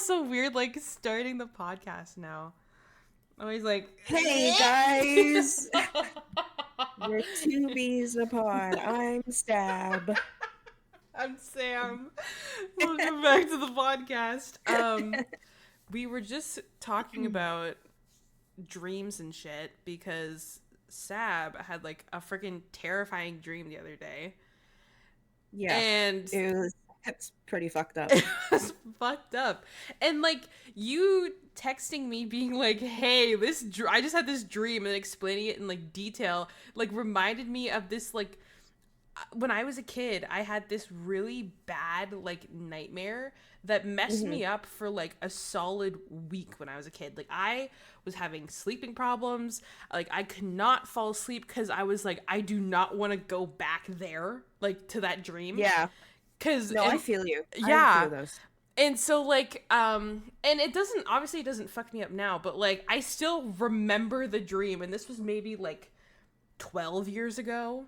so weird, like, starting the podcast now. Always like, Hey guys, we're two bees in a pod. I'm Stab. I'm Sam. Welcome back to the podcast. We were just talking about dreams and shit because Sab had like a freaking terrifying dream the other day. Yeah, And it's pretty fucked up. it was fucked up. And like you texting me being like, "Hey, I just had this dream," and explaining it in like detail, like reminded me of this like when I was a kid, I had this really bad like nightmare that messed me up for like a solid week when I was a kid. Like I was having sleeping problems. Like I could not fall asleep because I was like, I do not want to go back there, like to that dream. Yeah, Cause no, I feel you. I yeah. feel those. And so like and it doesn't fuck me up now, but like I still remember the dream, and this was maybe like 12 years ago.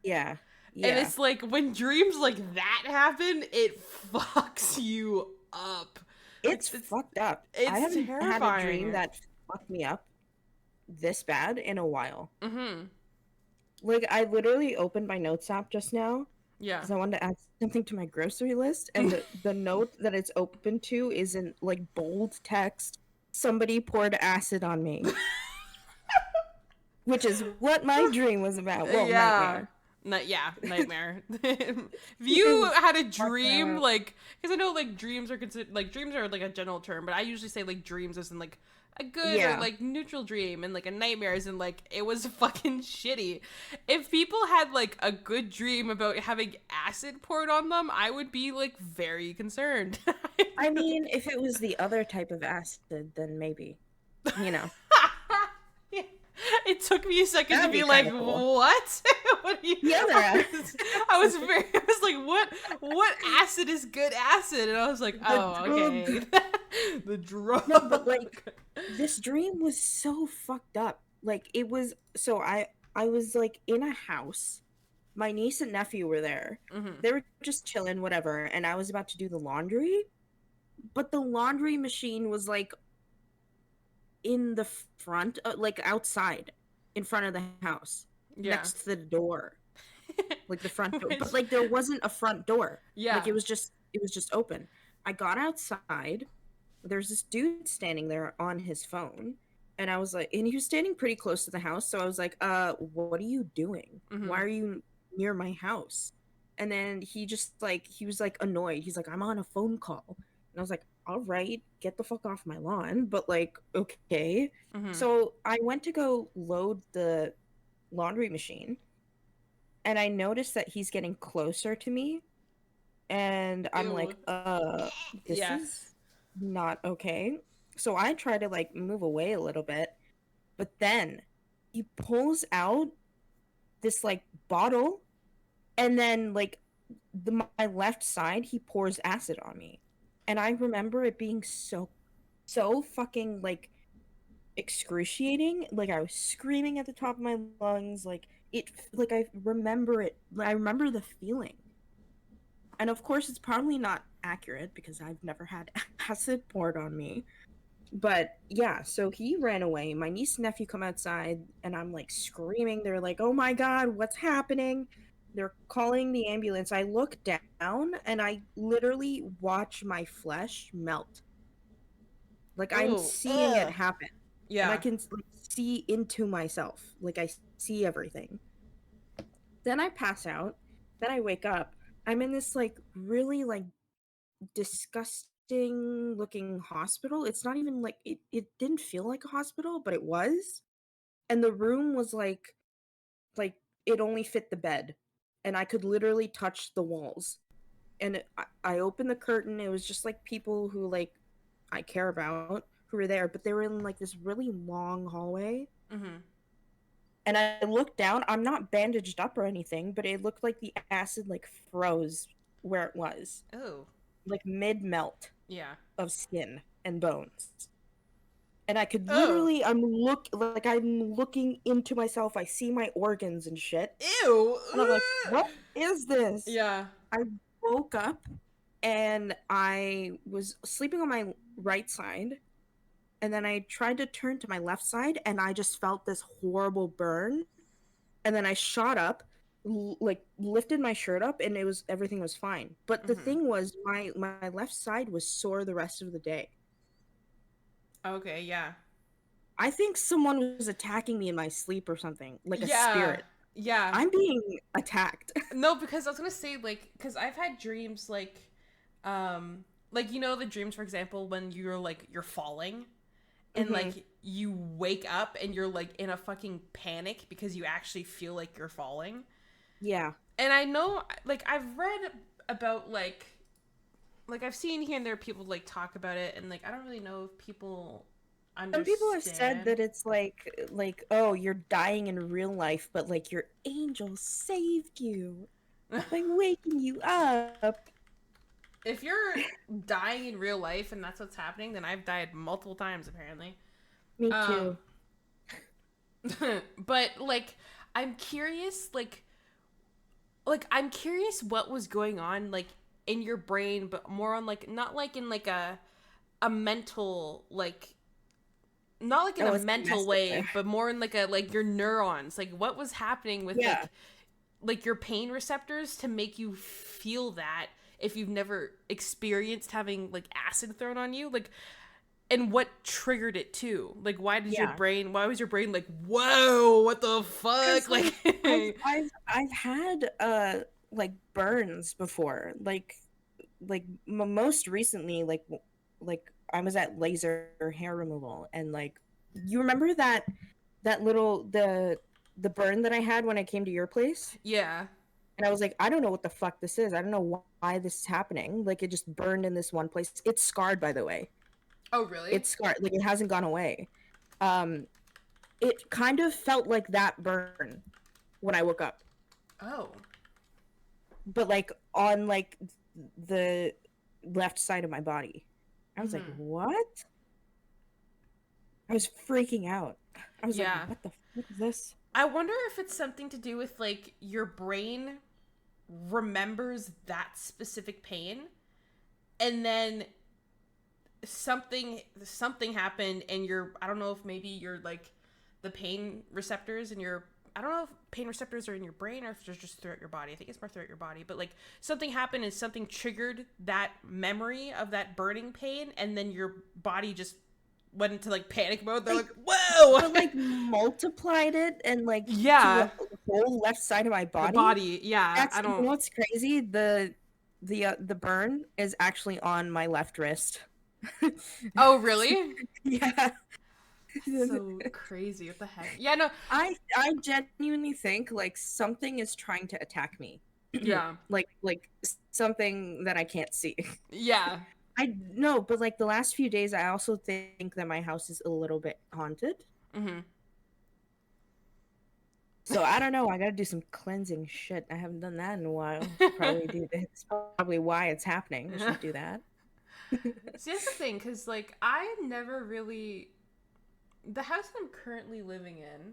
Yeah, And yeah. it's like when dreams like that happen, it fucks you up. It's fucked up. I It's haven't had a dream terrifying. that fucked me up this bad in a while. Mm-hmm. Like I literally opened my notes app just now Yeah. because I wanted to add something to my grocery list, and the note that it's open to is in like bold text. Somebody poured acid on me, which is what my dream was about. Well, Yeah. nightmare. Yeah, nightmare. If you had a Fuck dream, that. like, because I know like dreams are considered like dreams are like a general term, but I usually say like dreams as in like a good or Yeah. like neutral dream, and like a nightmare as in like it was fucking shitty. If people had like a good dream about having acid poured on them, I would be like very concerned. I mean, if it was the other type of acid, then maybe, you know, It took me a second to that'd be be like, kind of cool. what? What do you? The other acid. I was like, what acid is good acid? And I was like, oh, drug. okay, the drug. No, but like this dream was so fucked up. Like it was so I was like in a house. My niece and nephew were there. Mm-hmm. They were just chilling, whatever, and I was about to do the laundry, but the laundry machine was like in the front, like outside, in front of the house, Yeah. next to the door, like the front door. Which, But like there wasn't a front door. yeah. Like it was just open. I got outside. There's this dude standing there on his phone, and I was like, and he was standing pretty close to the house. So I was like, what are you doing? Mm-hmm. Why are you near my house? And then he was like annoyed. He's like, I'm on a phone call. And I was like, all right, get the fuck off my lawn. But like, okay. Mm-hmm. So I went to go load the laundry machine, and I noticed that he's getting closer to me. And I'm Ew. like, this Yeah. is not okay. So I try to like move away a little bit, but then he pulls out this like bottle, and then like my left side he pours acid on me. And I remember it being so fucking like excruciating. Like I was screaming at the top of my lungs. Like I remember it. I remember the feeling. And of course, it's probably not accurate because I've never had acid poured on me. But yeah, so he ran away. My niece and nephew come outside, and I'm like screaming. They're like, oh my God, what's happening? They're calling the ambulance. I look down, and I literally watch my flesh melt. Like I'm Ooh. seeing it Ugh. happen. And I Yeah. can like, see into myself. Like I see everything. Then I pass out. Then I wake up. I'm in this like really like disgusting looking hospital. It's not even like it didn't feel like a hospital, but it was. And the room was like it only fit the bed, and I could literally touch the walls. And I opened the curtain. It was just like people who like I care about who were there, but they were in like this really long hallway. Mm-hmm. And I looked down. I'm not bandaged up or anything, but it looked like the acid like froze where it was, Oh. like mid melt Yeah. of skin and bones. And I could Oh. literally, I'm looking into myself. I see my organs and shit. Ew. And I'm like, Ugh. what is this? Yeah. I woke up, and I was sleeping on my right side, and then I tried to turn to my left side, and I just felt this horrible burn. And then I shot up, like lifted my shirt up, and everything was fine. But the Mm-hmm. thing was, my left side was sore the rest of the day. Okay, yeah. I think someone was attacking me in my sleep or something, like a Yeah. spirit. Yeah. I'm being attacked. No, because I was gonna say, like, because I've had dreams like, you know, the dreams, for example, when you're falling and Hmm. like you wake up and you're like in a fucking panic because you actually feel like you're falling. Yeah. And I know, like, I've read about like I've seen here and there people like talk about it, and like I don't really know if people Some people have said understand. that it's like oh, you're dying in real life, but like your angel saved you by waking you up. If you're dying in real life and that's what's happening, then I've died multiple times apparently. Me Um, too. but like I'm curious, like I'm curious what was going on like in your brain, but more on like not like in like a mental like not like in Oh, a it's a mental message way, there. but more in like a like your neurons. Like what was happening with Yeah. like your pain receptors to make you feel that if you've never experienced having like acid thrown on you? Like and what triggered it too? Like Yeah. why was your brain like, whoa, what the fuck? Because Like like I've had like burns before. Like most recently like I was at laser hair removal, and like you remember that little the burn that I had when I came to your place? yeah. And I was like, I don't know what the fuck this is. I don't know why this is happening. Like it just burned in this one place. It's scarred, by the way. Oh really? It's scarred. Like it hasn't gone away. Um, it kind of felt like that burn when I woke up, Oh. but like on like the left side of my body. I was like, Mm-hmm. what? I was freaking out. I was like, Yeah. what the fuck is this? I wonder if it's something to do with like your brain remembers that specific pain and then something happened and your I don't know if maybe your like the pain receptors in your I don't know if pain receptors are in your brain or if they're just throughout your body. I think it's more throughout your body, but like something happened and something triggered that memory of that burning pain, and then your body just went into like panic mode. They're Like, like, "Whoa!" but like multiplied it and like to Yeah, the whole left side of my the body. body. Yeah, That's I you don't. know what's crazy? The burn is actually on my left wrist. Oh, really? Yeah. That's so crazy. What the heck? Yeah, no. I genuinely think like something is trying to attack me. Yeah, Like something that I can't see. yeah. I no, but like the last few days I also think that my house is a little bit haunted. Hmm. So I don't know, I got to do some cleansing shit. I haven't done that in a while. Should probably do that. It's probably why it's happening. I should do that. See, that's the thing, because like I never really the house I'm currently living in.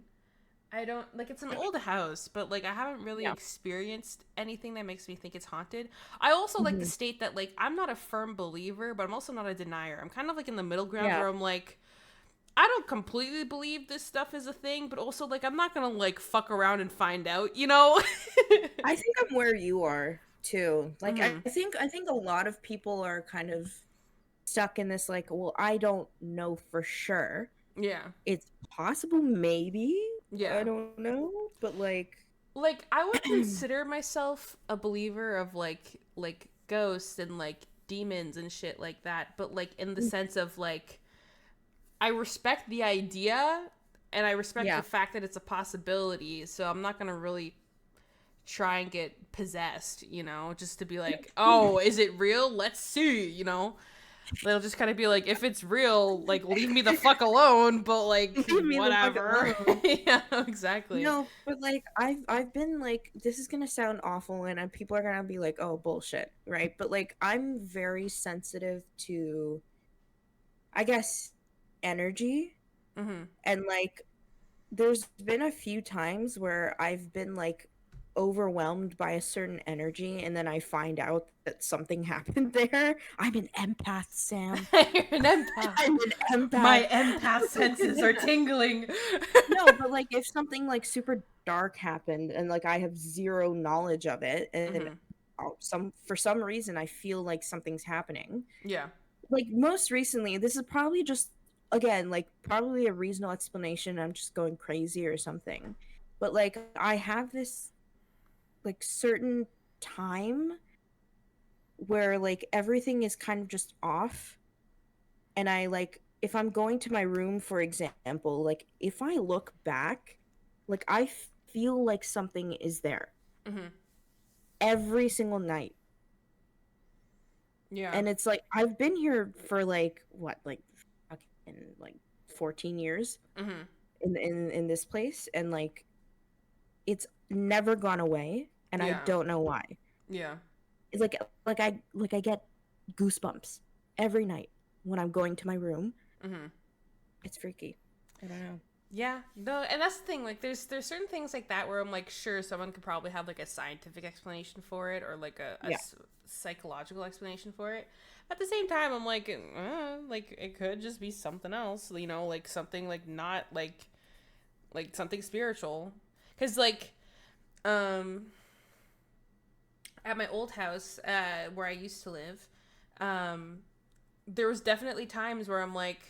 I don't like it's an old house, but like I haven't really Yeah. experienced anything that makes me think it's haunted. I also like to Mhm. state that like I'm not a firm believer, but I'm also not a denier. I'm kind of like in the middle ground Yeah. where I'm like I don't completely believe this stuff is a thing, but also like I'm not gonna like fuck around and find out, you know? I think I'm where you are too. Like Hmm. I think a lot of people are kind of stuck in this like, well, I don't know for sure. Yeah, It's possible maybe. I yeah. don't know, but like Like I would consider myself a believer of like ghosts and like demons and shit like that, but like in the sense of like I respect the idea and I respect the yeah. fact that it's a possibility, so I'm not gonna really try and get possessed, you know, just to be like, oh, is it real? Let's see, you know. They'll just kind of be like, if it's real, like leave me the fuck alone, but like Leave me the fuck whatever. alone. Yeah, exactly. No, but like I've been like this is gonna sound awful and people are gonna be like, oh bullshit, right? But like I'm very sensitive to I guess energy, Mhm. and like there's been a few times where I've been like overwhelmed by a certain energy and then I find out that something happened there, I'm an empath, Sam. You're an empath. I'm an empath. My empath senses are tingling. No, but like if something like super dark happened and like I have zero knowledge of it and Hmm. some for some reason I feel like something's happening. Yeah. Like most recently, this is probably just again like probably a reasonable explanation. I'm just going crazy or something. But like I have this like certain time where like everything is kind of just off and I like if I'm going to my room for example, like if I look back, like I feel like something is there Hmm. every single night. Yeah. And it's like I've been here for like what, like fucking like 14 years Hmm. in this place and like it's never gone away and I Yeah. don't know why. Yeah. It's like I get goosebumps every night when I'm going to my room. Hmm. It's freaky. I don't know. Yeah, no, and that's the thing. Like, there's certain things like that where I'm like, sure, someone could probably have like a scientific explanation for it, or like Yeah. psychological explanation for it. At the same time, I'm like it could just be something else, you know, like something like not like something spiritual, because like, um, at my old house, where I used to live, um, there was definitely times where I'm like,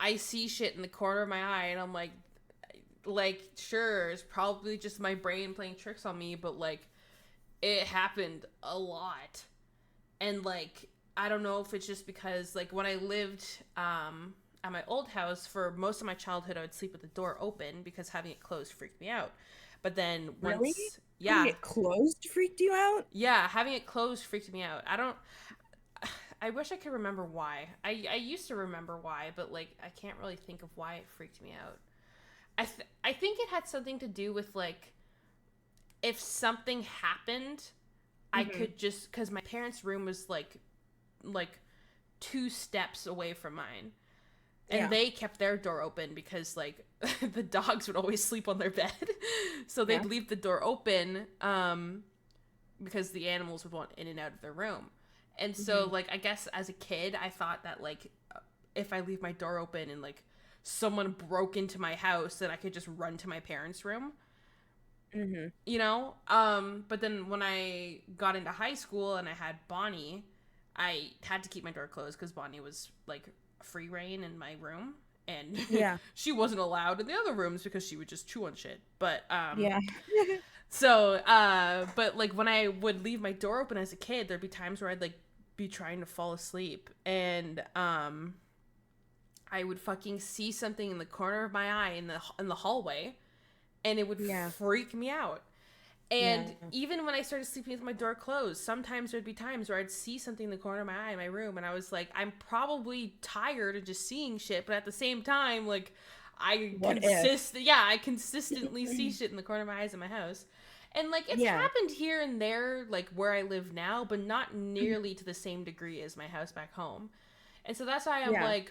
I see shit in the corner of my eye, and I'm like sure, it's probably just my brain playing tricks on me, but like it happened a lot. And like I don't know if it's just because like when I lived at my old house for most of my childhood, I would sleep with the door open because having it closed freaked me out. But then Really? once, Having yeah, it closed freaked you out? yeah, having it closed freaked me out. I wish I could remember why. I used to remember why, but like I can't really think of why it freaked me out. I think it had something to do with like if something happened, I Mm-hmm. could just because my parents' room was like 2 steps away from mine, and Yeah. they kept their door open because like the dogs would always sleep on their bed, so they'd Yeah. leave the door open because the animals would want in and out of their room. And so Mm-hmm. like I guess as a kid I thought that like if I leave my door open and like someone broke into my house then I could just run to my parents' room, Mm-hmm. you know? But then when I got into high school and I had Bonnie, I had to keep my door closed because Bonnie was like free reign in my room, and Yeah. she wasn't allowed in the other rooms because she would just chew on shit. But Yeah. but like when I would leave my door open as a kid, there'd be times where I'd like be trying to fall asleep, and I would fucking see something in the corner of my eye in the hallway, and it would Yeah. freak me out. And Yeah. even when I started sleeping with my door closed, sometimes there'd be times where I'd see something in the corner of my eye in my room, and I was like, I'm probably tired of just seeing shit, but at the same time, like, What if? I consistently see shit in the corner of my eyes in my house. And like it's Yeah. happened here and there, like where I live now, but not nearly to the same degree as my house back home. And so that's why I'm Yeah. like,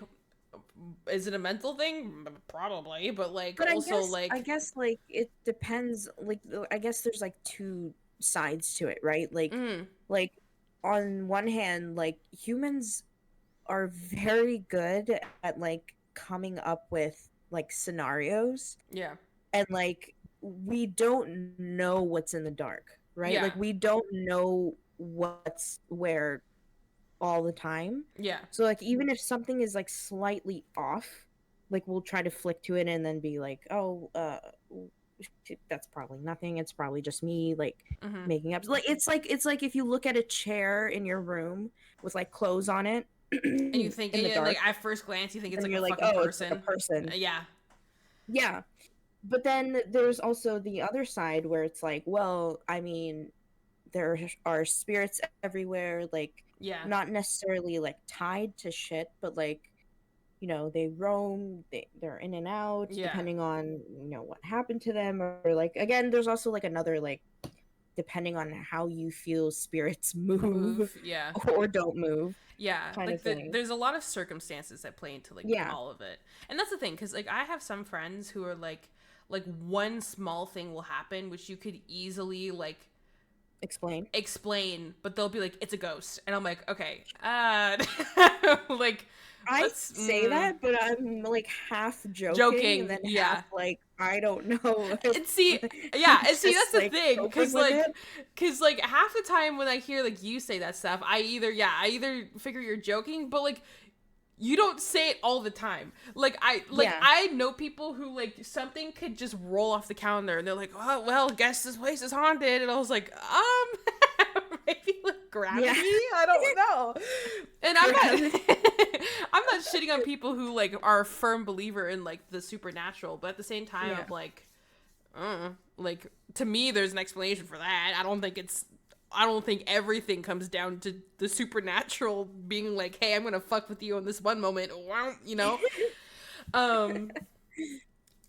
is it a mental thing? Probably, but like But also I like, guess like it depends like I guess there's like two sides to it, right? mm, Like on one hand, like humans are very good at like coming up with like scenarios yeah, and like we don't know what's in the dark, right? yeah, Like we don't know what's where all the time. yeah, So like even if something is like slightly off, like we'll try to flick to it and then be like, "Oh, that's probably nothing. It's probably just me like mm-hmm. making up." Like it's like if you look at a chair in your room with like clothes on it And you in think, the and like dark at first glance, you think it's and like a you're like, fucking "Oh, it's like a person. person." Yeah. Yeah. But then there's also the other side where it's like, well, I mean, there are spirits everywhere, like Yeah. not necessarily like tied to shit, but like they roam, they're in and out Yeah. depending on what happened to them, or like again, there's also like another like depending on how you feel spirits move Move. Yeah. or don't move Yeah. kind of Like thing. there's a lot of circumstances that play into like Yeah. all of it. And that's the thing, because like I have some friends who are like like one small thing will happen which you could easily like Explain. but they'll be like, it's a ghost, and I'm like, okay, like, I let's say that, but I'm like half joking and joking, then half yeah. like I don't know if And see, I'm yeah, and see, that's just the like thing, joking with it. cause like half the time when I hear like you say that stuff, I either figure you're joking, but like you don't say it all the time. Yeah. I know people who like something could just roll off the calendar and they're like, oh well, guess this place is haunted, and I was like, maybe like gravity, Yeah. I don't know. And I'm not shitting on people who like are a firm believer in like the supernatural, but at the same time, Yeah. I'm like to me, there's an explanation for that. I don't think everything comes down to the supernatural being like, hey, I'm gonna fuck with you in this one moment, you know. Um,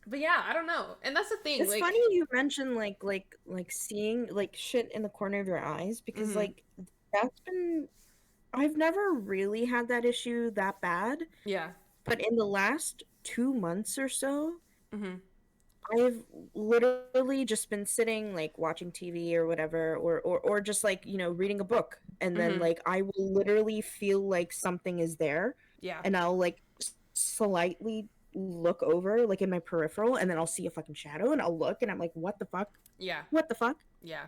but yeah, I don't know, and that's the thing. It's like, funny you mentioned like seeing like shit in the corner of your eyes because mhm, like that's been I've never really had that issue that bad, yeah, but in the last 2 months or so, mhm, I've literally just been sitting like watching TV or whatever or just like, reading a book and then mhm, like I will literally feel like something is there yeah, and I'll like slightly look over like in my peripheral and then I'll see a fucking shadow and I'll look and I'm like what the fuck? yeah, What the fuck? yeah.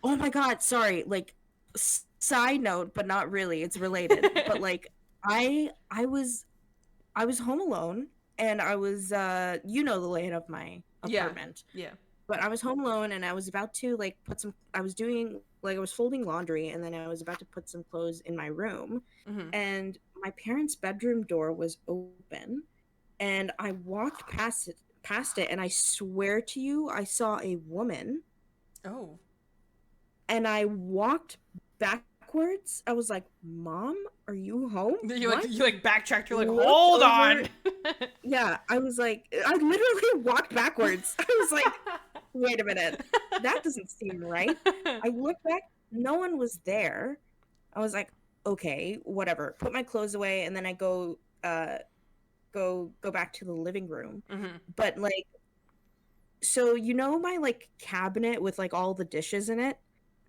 Oh my god, sorry. Like side note, but not really. It's related. But like I was home alone and I was the layout of my Yeah, apartment. yeah, But I was home alone and I was about to like put some I was doing like I was folding laundry and then I was about to put some clothes in my room mhm. and my parents' bedroom door was open and I walked past it and I swear to you I saw a woman Oh, and I walked backwards. I was like, "Mom, are you home?" What? you like backtracked. You're like, Looked hold over. on. Yeah, I was like, I literally walked backwards. I was like, "Wait a minute, that doesn't seem right." I looked back. No one was there. I was like, "Okay, whatever." Put my clothes away, and then I go back to the living room. Mhm. But like, so my like cabinet with like all the dishes in it.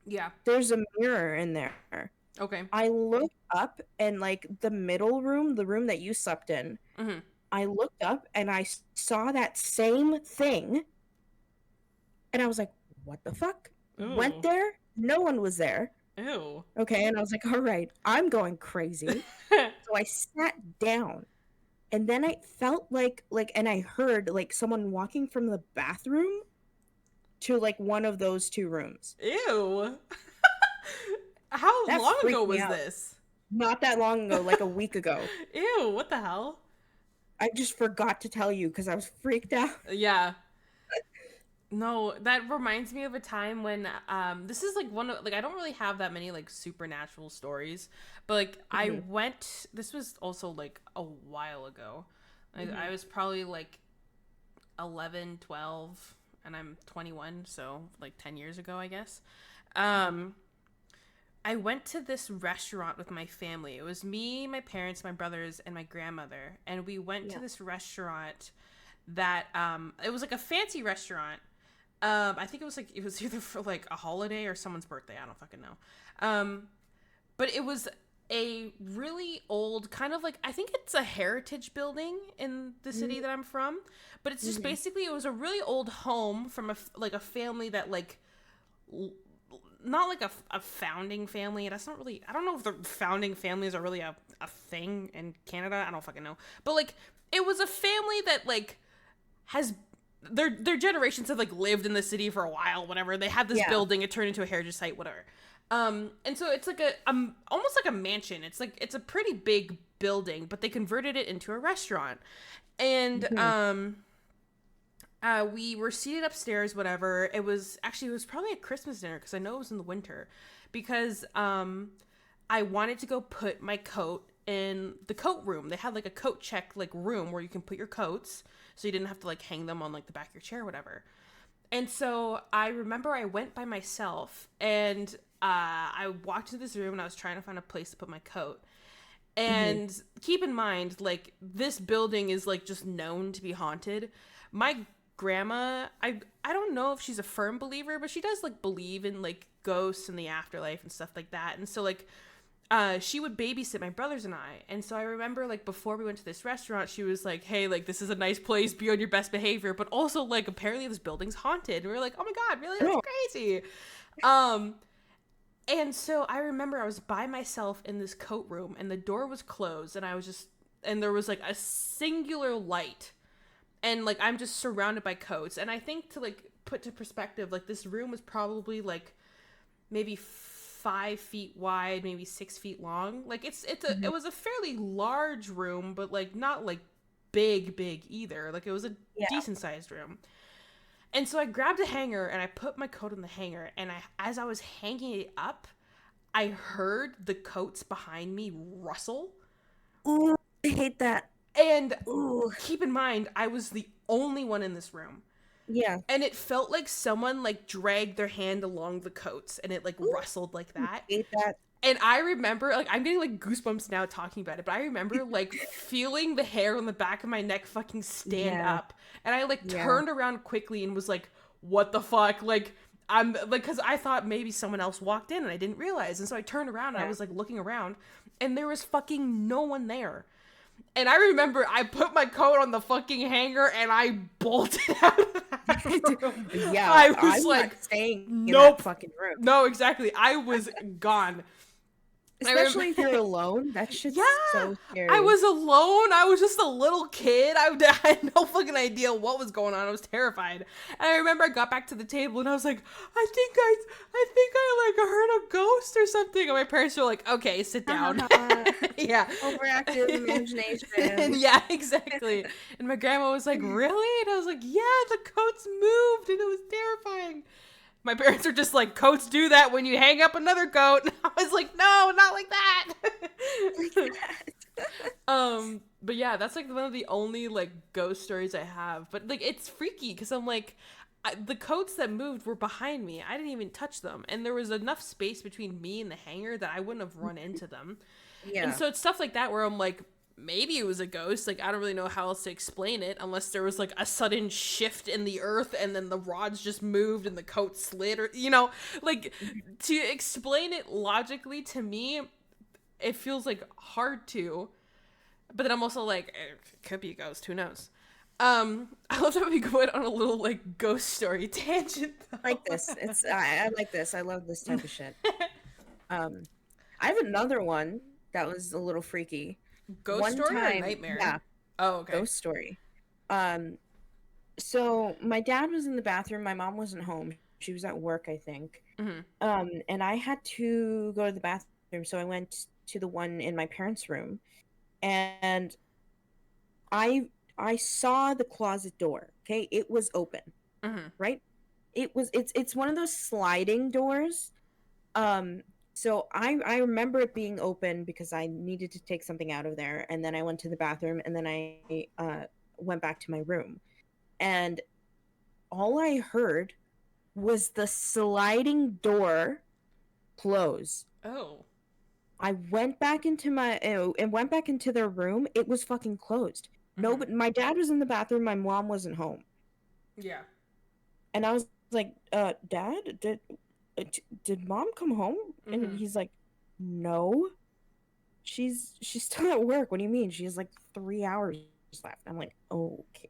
Yeah. There's a mirror in there. Okay. I looked up and like the middle room, the room that you slept in, Mhm. I looked up and I saw that same thing and I was like, what the fuck? Went Ooh. there, no one was there. Ew. Okay, and I was like, all right, I'm going crazy. So I sat down and then I felt like and I heard like someone walking from the bathroom to like one of those two rooms. Ew. How That long ago freaked me was out. this? Not that long ago, like a week ago. Ew, what the hell? I just forgot to tell you because I was freaked out. Yeah. No, that reminds me of a time when this is like one of like I don't really have that many like supernatural stories, but like Mhm, this was also like a while ago. Like mhm. I was probably like 11, 12, and I'm 21, so like 10 years ago, I guess. Um I went to this restaurant with my family. It was me, my parents, my brothers, and my grandmother. And we went to Yeah. this restaurant that it was like a fancy restaurant. I think it was either for like a holiday or someone's birthday. I don't fucking know. But it was a really old kind of like I think it's a heritage building in the city Mhm, that I'm from. But it's just mhm. basically it was a really old home from like a family that like not like a founding family. That's not really. I don't know if the founding families are really a thing in Canada. I don't fucking know. But like, it was a family that like has their generations have like lived in the city for a while. Whatever. They had this Yeah. building. It turned into a heritage site. Whatever. And so it's like almost like a mansion. It's a pretty big building, but they converted it into a restaurant. And Mhm, we were seated upstairs, whatever. It was probably a Christmas dinner because I know it was in the winter. Because I wanted to go put my coat in the coat room. They had like a coat check like room where you can put your coats, so you didn't have to like hang them on like the back of your chair, or whatever. And so I remember I went by myself and I walked into this room and I was trying to find a place to put my coat. mhm. And keep in mind, like, this building is like just known to be haunted. My grandma, I don't know if she's a firm believer, but she does like believe in like ghosts and the afterlife and stuff like that. And so like she would babysit my brothers and I. And so I remember like before we went to this restaurant, she was like, hey, like this is a nice place, be on your best behavior, but also like apparently this building's haunted. And we were like, oh my god, really? That's crazy. And so I remember I was by myself in this coat room and the door was closed and I was just, and there was like a singular light and like I'm just surrounded by coats. And I think to like put to perspective, like this room was probably like maybe 5 feet wide, maybe 6 feet long. Like it was a fairly large room, but like not like big either. Like it was a decent sized room. And so I grabbed a hanger and I put my coat on the hanger, and as I was hanging it up, I heard the coats behind me rustle. Ooh, I hate that. And keep in mind, I was the only one in this room. Yeah. And it felt like someone like dragged their hand along the coats and it like rustled like that. I hate that. And I remember, like, I'm getting, like, goosebumps now talking about it, but I remember, like, feeling the hair on the back of my neck fucking stand up. And I, like, turned around quickly and was like, what the fuck? Like, I'm, like, because I thought maybe someone else walked in and I didn't realize. And so I turned around and I was, like, looking around, and there was fucking no one there. And I remember I put my coat on the fucking hanger and I bolted out of that room. Yeah, I was I'm like, not staying in nope. that fucking room. No, exactly. I was gone. Especially if you're alone. That shit's so scary. I was alone. I was just a little kid. I had no fucking idea what was going on. I was terrified. And I remember I got back to the table and I was like, I think I like heard a ghost or something. And my parents were like, okay, sit down. Yeah. Overactive imagination. Yeah, exactly. And my grandma was like, really? And I was like, yeah, the coats moved and it was terrifying. My parents are just like, coats do that when you hang up another coat. And I was like, no, not like that. But yeah, that's like one of the only like ghost stories I have. But like, it's freaky because I'm like, the coats that moved were behind me. I didn't even touch them. And there was enough space between me and the hanger that I wouldn't have run into them. Yeah. And so it's stuff like that where I'm like, maybe it was a ghost. Like, I don't really know how else to explain it unless there was like a sudden shift in the earth and then the rods just moved and the coat slid, or, you know, like to explain it logically to me, it feels like hard to, but then I'm also like, it could be a ghost. Who knows? I love that we go on a little like ghost story tangent though. Like this. I like this. I love this type of shit. I have another one that was a little freaky. Ghost story or nightmare? Yeah. Oh, okay. Ghost story. So my dad was in the bathroom. My mom wasn't home. She was at work, I think. Mm-hmm. And I had to go to the bathroom, so I went to the one in my parents' room, and I saw the closet door. Okay, it was open. Mm-hmm. Right? It's one of those sliding doors. So I remember it being open because I needed to take something out of there, and then I went to the bathroom, and then I went back to my room, and all I heard was the sliding door close. Oh. I went back into their room. It was fucking closed. Mm-hmm. No, but my dad was in the bathroom. My mom wasn't home. Yeah. And I was like, Dad, did mom come home? Mm-hmm. And he's like, no, she's still at work. What do you mean? She has like 3 hours left. I'm like, okay.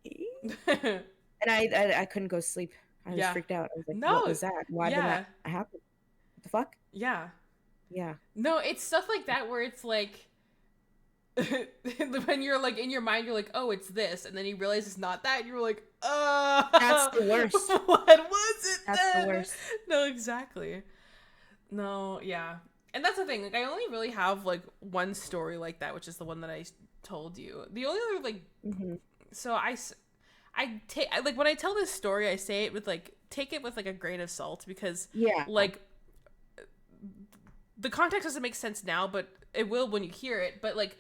And I couldn't go sleep. I was freaked out. I was like, what was that? Why did that happen? What the fuck? Yeah. Yeah. No, it's stuff like that where it's like, when you're like in your mind, you're like, oh, it's this, and then you realize it's not that, and you're like, oh, that's the worst. What was it? That's then? The worst. No, exactly. No, yeah, and that's the thing. Like, I only really have like one story like that, which is the one that I told you. The only other like, so I take like when I tell this story, I say it with like take it with like a grain of salt because like the context doesn't make sense now, but it will when you hear it. But like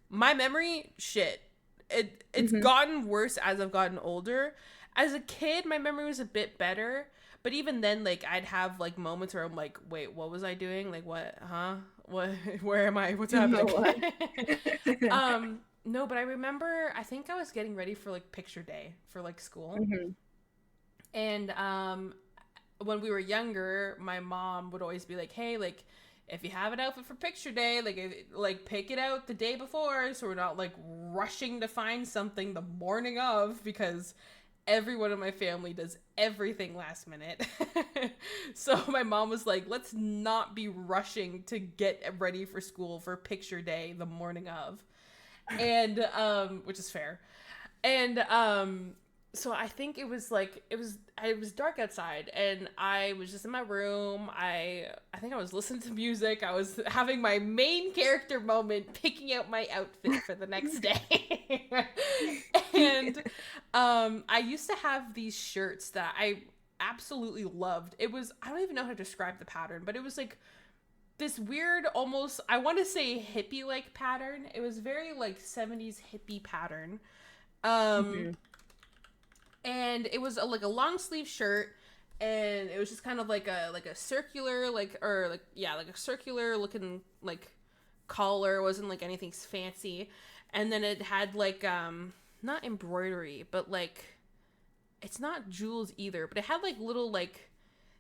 my memory, shit, it's gotten worse as I've gotten older. As a kid, my memory was a bit better, but even then, like I'd have like moments where I'm like, wait, what was I doing? Like what? Huh? What? Where am I? What's happening? No, but I remember. I think I was getting ready for like picture day for like school. And when we were younger, my mom would always be like, "Hey, like, if you have an outfit for picture day, like pick it out the day before, so we're not like rushing to find something the morning of, because everyone in my family does everything last minute." So my mom was like, "Let's not be rushing to get ready for school for picture day the morning of," and which is fair. And so I think it was dark outside, and I was just in my room. I think I was listening to music. I was having my main character moment, picking out my outfit for the next day. And I used to have these shirts that I absolutely loved. It was, I don't even know how to describe the pattern, but it was like this weird, almost, I want to say hippie like pattern. It was very like 70s hippie pattern. Mhm. And it was like a long sleeve shirt, and it was just kind of like a circular, like, or like, yeah, like a circular looking like collar. It wasn't like anything fancy. And then it had like not embroidery, but like, it's not jewels either, but it had like little like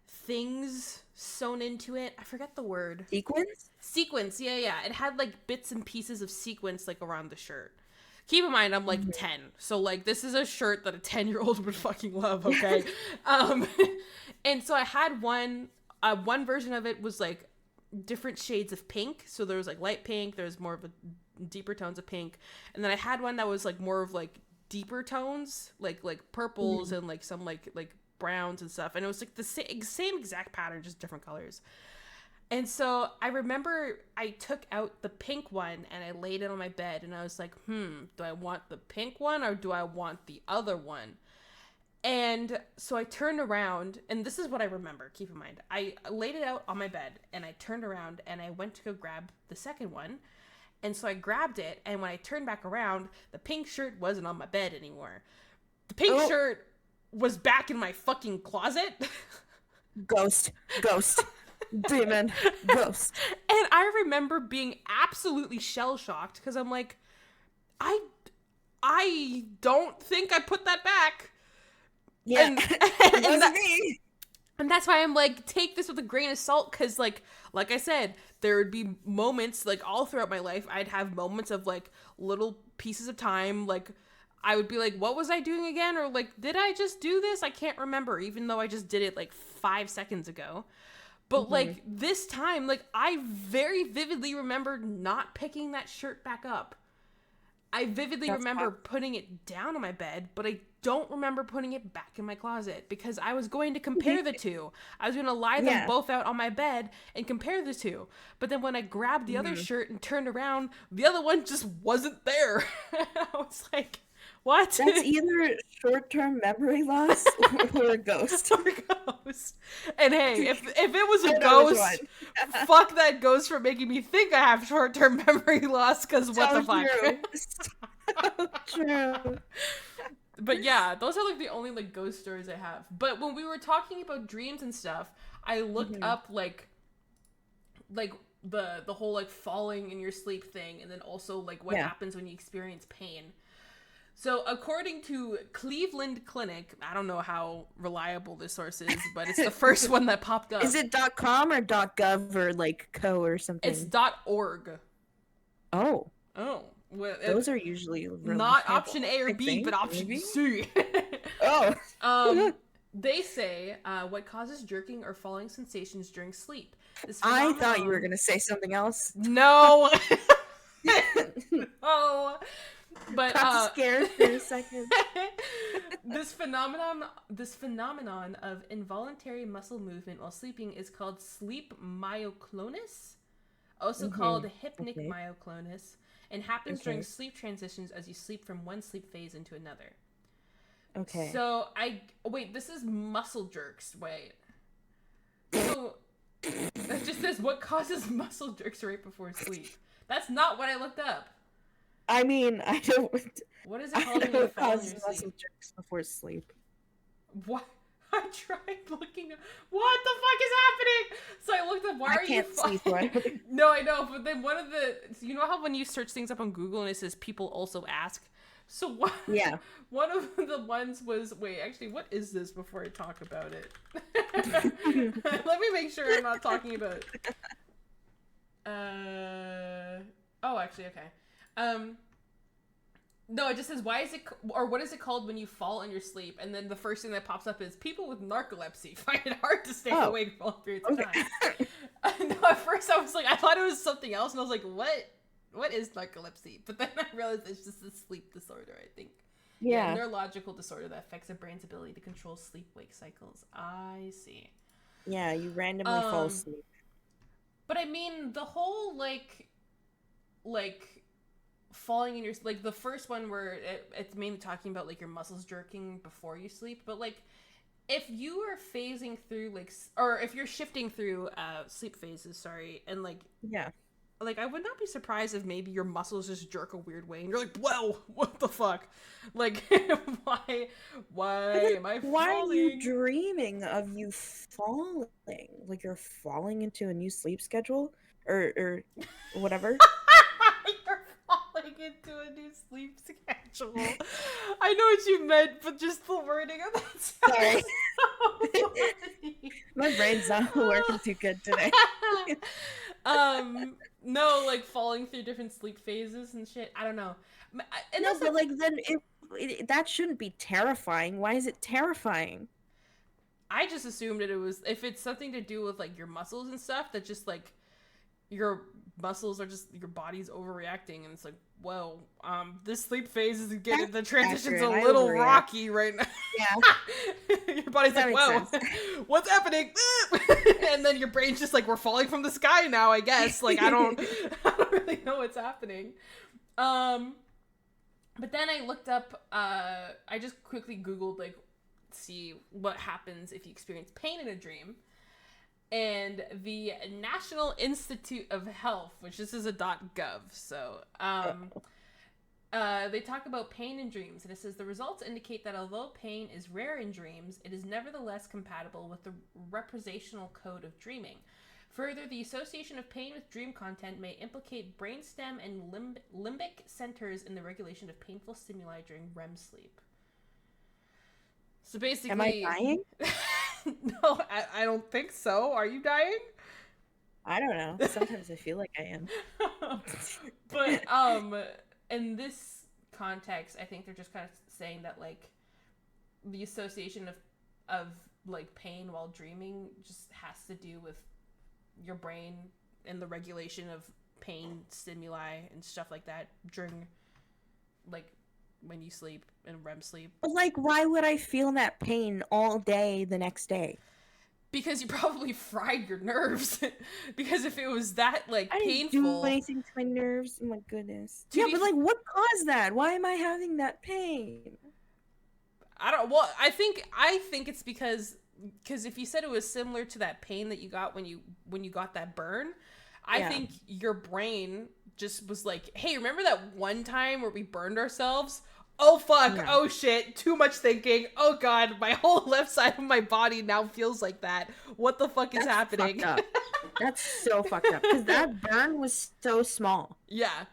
things sewn into it. I forget the word. Sequins? Sequence, yeah, yeah. It had like bits and pieces of sequence like around the shirt. Keep in mind, I'm like 10, so like this is a shirt that a 10-year-old would fucking love. Okay, um, and so I had one version of it was like different shades of pink. So there was like light pink, there was more of a deeper tones of pink, and then I had one that was like more of like deeper tones, like purples and like some like browns and stuff. And it was like the same exact pattern, just different colors. And so I remember I took out the pink one and I laid it on my bed, and I was like, do I want the pink one or do I want the other one? And so I turned around, and this is what I remember. Keep in mind, I laid it out on my bed and I turned around and I went to go grab the second one. And so I grabbed it, and when I turned back around, the pink shirt wasn't on my bed anymore. The pink shirt was back in my fucking closet. Ghost. Demon. Ghost. And I remember being absolutely shell-shocked, because I'm like, I don't think I put that back. Yeah, And, me. and that's why I'm like, take this with a grain of salt, because like I said, there would be moments, like all throughout my life, I'd have moments of like little pieces of time, like I would be like, what was I doing again? Or like, did I just do this? I can't remember, even though I just did it like 5 seconds ago. But like this time, like I very vividly remember not picking that shirt back up. I vividly remember putting it down on my bed, but I don't remember putting it back in my closet, because I was going to compare the two. I was going to lie them both out on my bed and compare the two. But then when I grabbed the other shirt and turned around, the other one just wasn't there. I was like, what? That's either short-term memory loss or a ghost. Or ghost. And hey, if it was a ghost, fuck that ghost for making me think I have short-term memory loss, because what the fuck? So true. But yeah, those are like the only like ghost stories I have. But when we were talking about dreams and stuff, I looked up like the whole like falling in your sleep thing, and then also like what happens when you experience pain. So according to Cleveland Clinic, I don't know how reliable this source is, but it's the first one that popped up. Is it .com or .gov or like co or something? It's .org. Oh. Oh. Well, those are usually not option A or B, but option C. Oh. They say what causes jerking or falling sensations during sleep. I thought you were going to say something else. No. No. But got scared for a second. This phenomenon of involuntary muscle movement while sleeping is called sleep myoclonus, also called hypnic myoclonus, and happens during sleep transitions as you sleep from one sleep phase into another. Okay. So wait, this is muscle jerks. Wait. So it just says what causes muscle jerks right before sleep. That's not what I looked up. I mean, I don't. What is it called when you fall in your muscle sleep? jerks before sleep. What? I tried looking up. What the fuck is happening? So I looked up. Why are you sleep, right? No, I know. But then one of the, you know how when you search things up on Google and it says people also ask. So one Yeah. one of the ones was, wait, actually, what is this before I talk about it? Let me make sure I'm not talking about. Oh, actually, okay. Um. No, it just says, why is it, or what is it called when you fall in your sleep? And then the first thing that pops up is, people with narcolepsy find it hard to stay awake for long periods of Okay. time. No, at first I was like, I thought it was something else, and I was like, what is narcolepsy? But then I realized it's just a sleep disorder, I think. Yeah, Yeah. neurological disorder that affects the brain's ability to control sleep-wake cycles. I see. Yeah, you randomly fall Um, asleep. but I mean, the whole, like, falling in your, like, the first one where it's mainly talking about, like, your muscles jerking before you sleep, but, like, if you are phasing through, like, or if you're shifting through sleep phases, sorry, and, Yeah. like, I would not be surprised if maybe your muscles just jerk a weird way and you're like, whoa, what the fuck? Like, why But then am I why are you falling? dreaming of you falling? Like you're falling into a new sleep schedule or whatever? You're falling into a new sleep schedule. I know what you meant, but just the wording of that Sorry. sounds so funny. My brain's not working too good today. No, like falling through different sleep phases and shit. I don't know. And No, that's but like then that shouldn't be terrifying. Why is it terrifying? I just assumed that it was, if it's something to do with like your muscles and stuff, that just like your muscles are just, your body's overreacting, and it's like, whoa, this sleep phase is getting, the That's transition's accurate. a I little overreact. rocky right now. Yeah. Your body's That like, makes whoa, sense. what's happening? And then your brain's just like, we're falling from the sky now, I guess. Like, I don't really know what's happening. But then I looked up, I just quickly Googled, like, see what happens if you experience pain in a dream. And the National Institute of Health, which this is a .gov, so they talk about pain in dreams, and it says the results indicate that although pain is rare in dreams, it is nevertheless compatible with the representational code of dreaming. Further, the association of pain with dream content may implicate brainstem and limbic centers in the regulation of painful stimuli during REM sleep. So basically, Am I dying? No, I don't think so. Are you dying? I don't know. Sometimes I feel like I am. But in this context, I think they're just kind of saying that like the association of like pain while dreaming just has to do with your brain and the regulation of pain stimuli and stuff like that during like when you sleep and REM sleep. But like, why would I feel that pain all day the next day? Because you probably fried your nerves. Because if it was that like I didn't painful, do anything to my nerves. Oh my goodness. To Yeah, be but like, what caused that? Why am I having that pain? I don't. Well, I think it's because if you said it was similar to that pain that you got when you got that burn, I Yeah. think your brain just was like, hey, remember that one time where we burned ourselves? Oh fuck, Yeah. oh shit, too much thinking. Oh god, my whole left side of my body now feels like that. What the fuck is That's happening? fucked up. That's so fucked up. Because that burn was so small. Yeah. And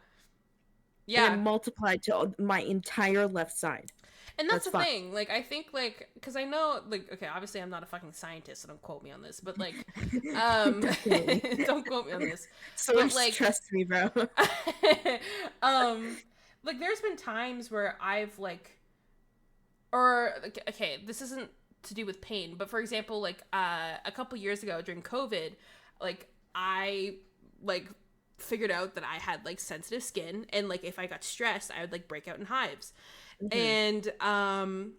Yeah. it multiplied to my entire left side. And that's the fucked. thing. Like, I think, like, because I know, like, okay, obviously I'm not a fucking scientist, so don't quote me on this, but, like, Definitely. don't quote me on this. So But, like, trust me, bro. like, there's been times where I've, like, or, okay, this isn't to do with pain, but for example, like, a couple years ago during COVID, like, I, like, figured out that I had, like, sensitive skin, and, like, if I got stressed, I would, like, break out in hives. Mhm. And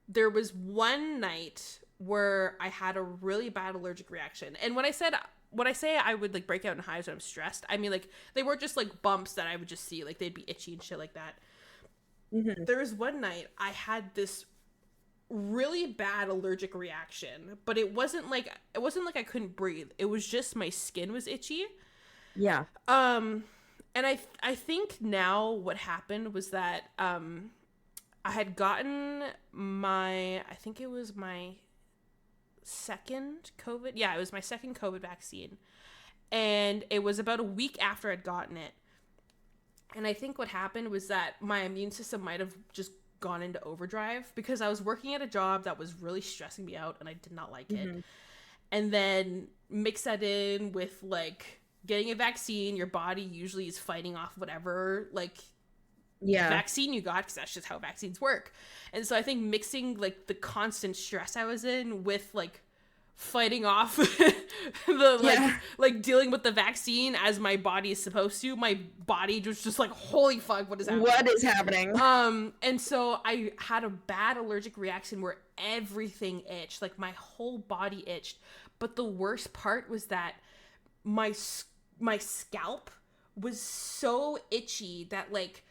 there was one night where I had a really bad allergic reaction. And when I say I would like break out in hives when I'm stressed, I mean like they weren't just like bumps that I would just see, like they'd be itchy and shit like that. Mhm. There was one night I had this really bad allergic reaction, but it wasn't like I couldn't breathe. It was just my skin was itchy. Yeah. And I think now what happened was that I had gotten I think it was my second COVID. Yeah, it was my second COVID vaccine. And it was about a week after I'd gotten it. And I think what happened was that my immune system might have just gone into overdrive because I was working at a job that was really stressing me out and I did not like it. Mhm. And then mix that in with like getting a vaccine, your body usually is fighting off whatever like Yeah. vaccine you got, because that's just how vaccines work. And so I think mixing like the constant stress I was in with like fighting off the like Yeah. like dealing with the vaccine as my body is supposed to, my body was just like, holy fuck, what is happening? What is happening? And so I had a bad allergic reaction where everything itched, like my whole body itched. But the worst part was that my scalp was so itchy that like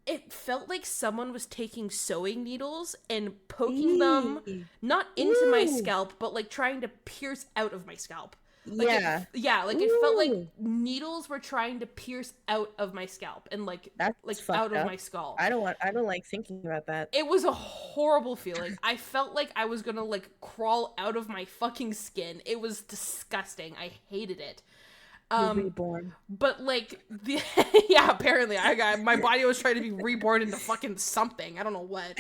it felt like someone was taking sewing needles and poking them Eee. not into my Ooh. scalp, but like trying to pierce out of my scalp. Like Yeah. it felt like Ooh. needles were trying to pierce out of my scalp and like That's out fucked of up. my skull. I don't like thinking about that. It was a horrible feeling. I felt like I was gonna like crawl out of my fucking skin. It was disgusting. I hated it. You're reborn. But like the yeah, apparently I got my body was trying to be reborn into fucking something. I don't know what.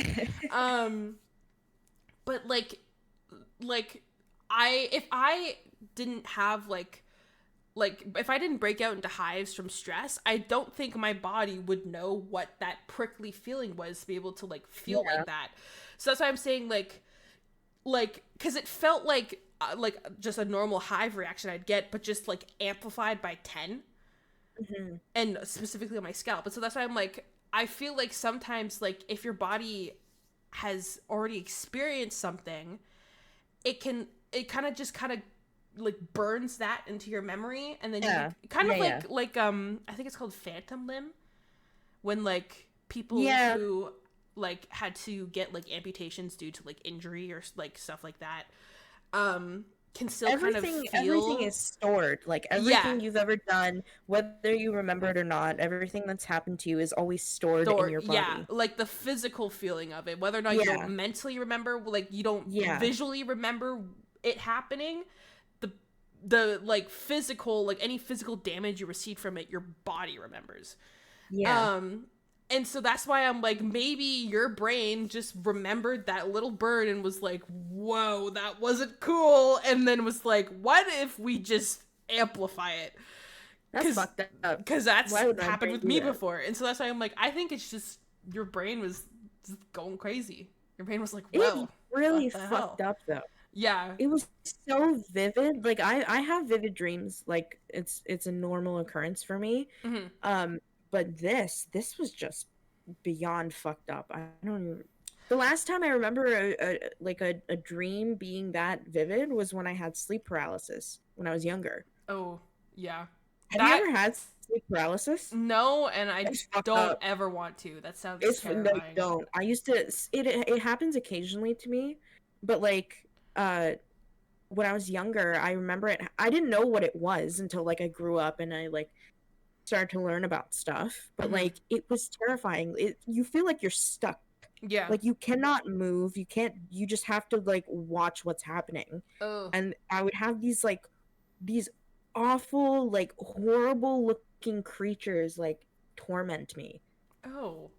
But like if I didn't have like if I didn't break out into hives from stress, I don't think my body would know what that prickly feeling was to be able to like feel Yeah. like that. So that's why I'm saying like because it felt like just a normal hive reaction I'd get, but just like amplified by 10, Mhm. and specifically on my scalp. And so that's why I'm like, I feel like sometimes like if your body has already experienced something, it kind of like burns that into your memory, and then Yeah. you kind of Yeah, like I think it's called phantom limb, when like people Yeah. who like had to get like amputations due to like injury or like stuff like that can still Everything kind of feel everything is stored. Like everything you've ever done, whether you remember it or not, everything that's happened to you is always stored in your body. yeah, like the physical feeling of it, whether or not you Yeah. don't mentally remember, like you don't Yeah. visually remember it happening, the like physical, like any physical damage you received from it, your body remembers. Yeah. And so that's why I'm like, maybe your brain just remembered that little bird and was like, whoa, that wasn't cool, and then was like, what if we just amplify it? That's fucked up. Because that's Why would my happened brain with do me that? before. And so that's why I'm like, I think it's just your brain was just going crazy. Your brain was like, It well, really what the fucked hell? up though. Yeah. It was so vivid. Like I have vivid dreams. Like it's a normal occurrence for me. Hmm. But this was just beyond fucked up. I don't even. The last time I remember a dream being that vivid was when I had sleep paralysis when I was younger. Oh, yeah. Have you That, ever had sleep paralysis? no, and I It's fucked don't up. ever want to. That sounds It's no, you terrifying. don't. I used to. It happens occasionally to me, but like when I was younger, I remember it. I didn't know what it was until like I grew up and I like started to learn about stuff. But Mhm. like it was terrifying. You feel like you're stuck. Yeah. Like you cannot move. You can't. You just have to like watch what's happening. Oh. And I would have these awful, like horrible looking creatures like torment me. Oh.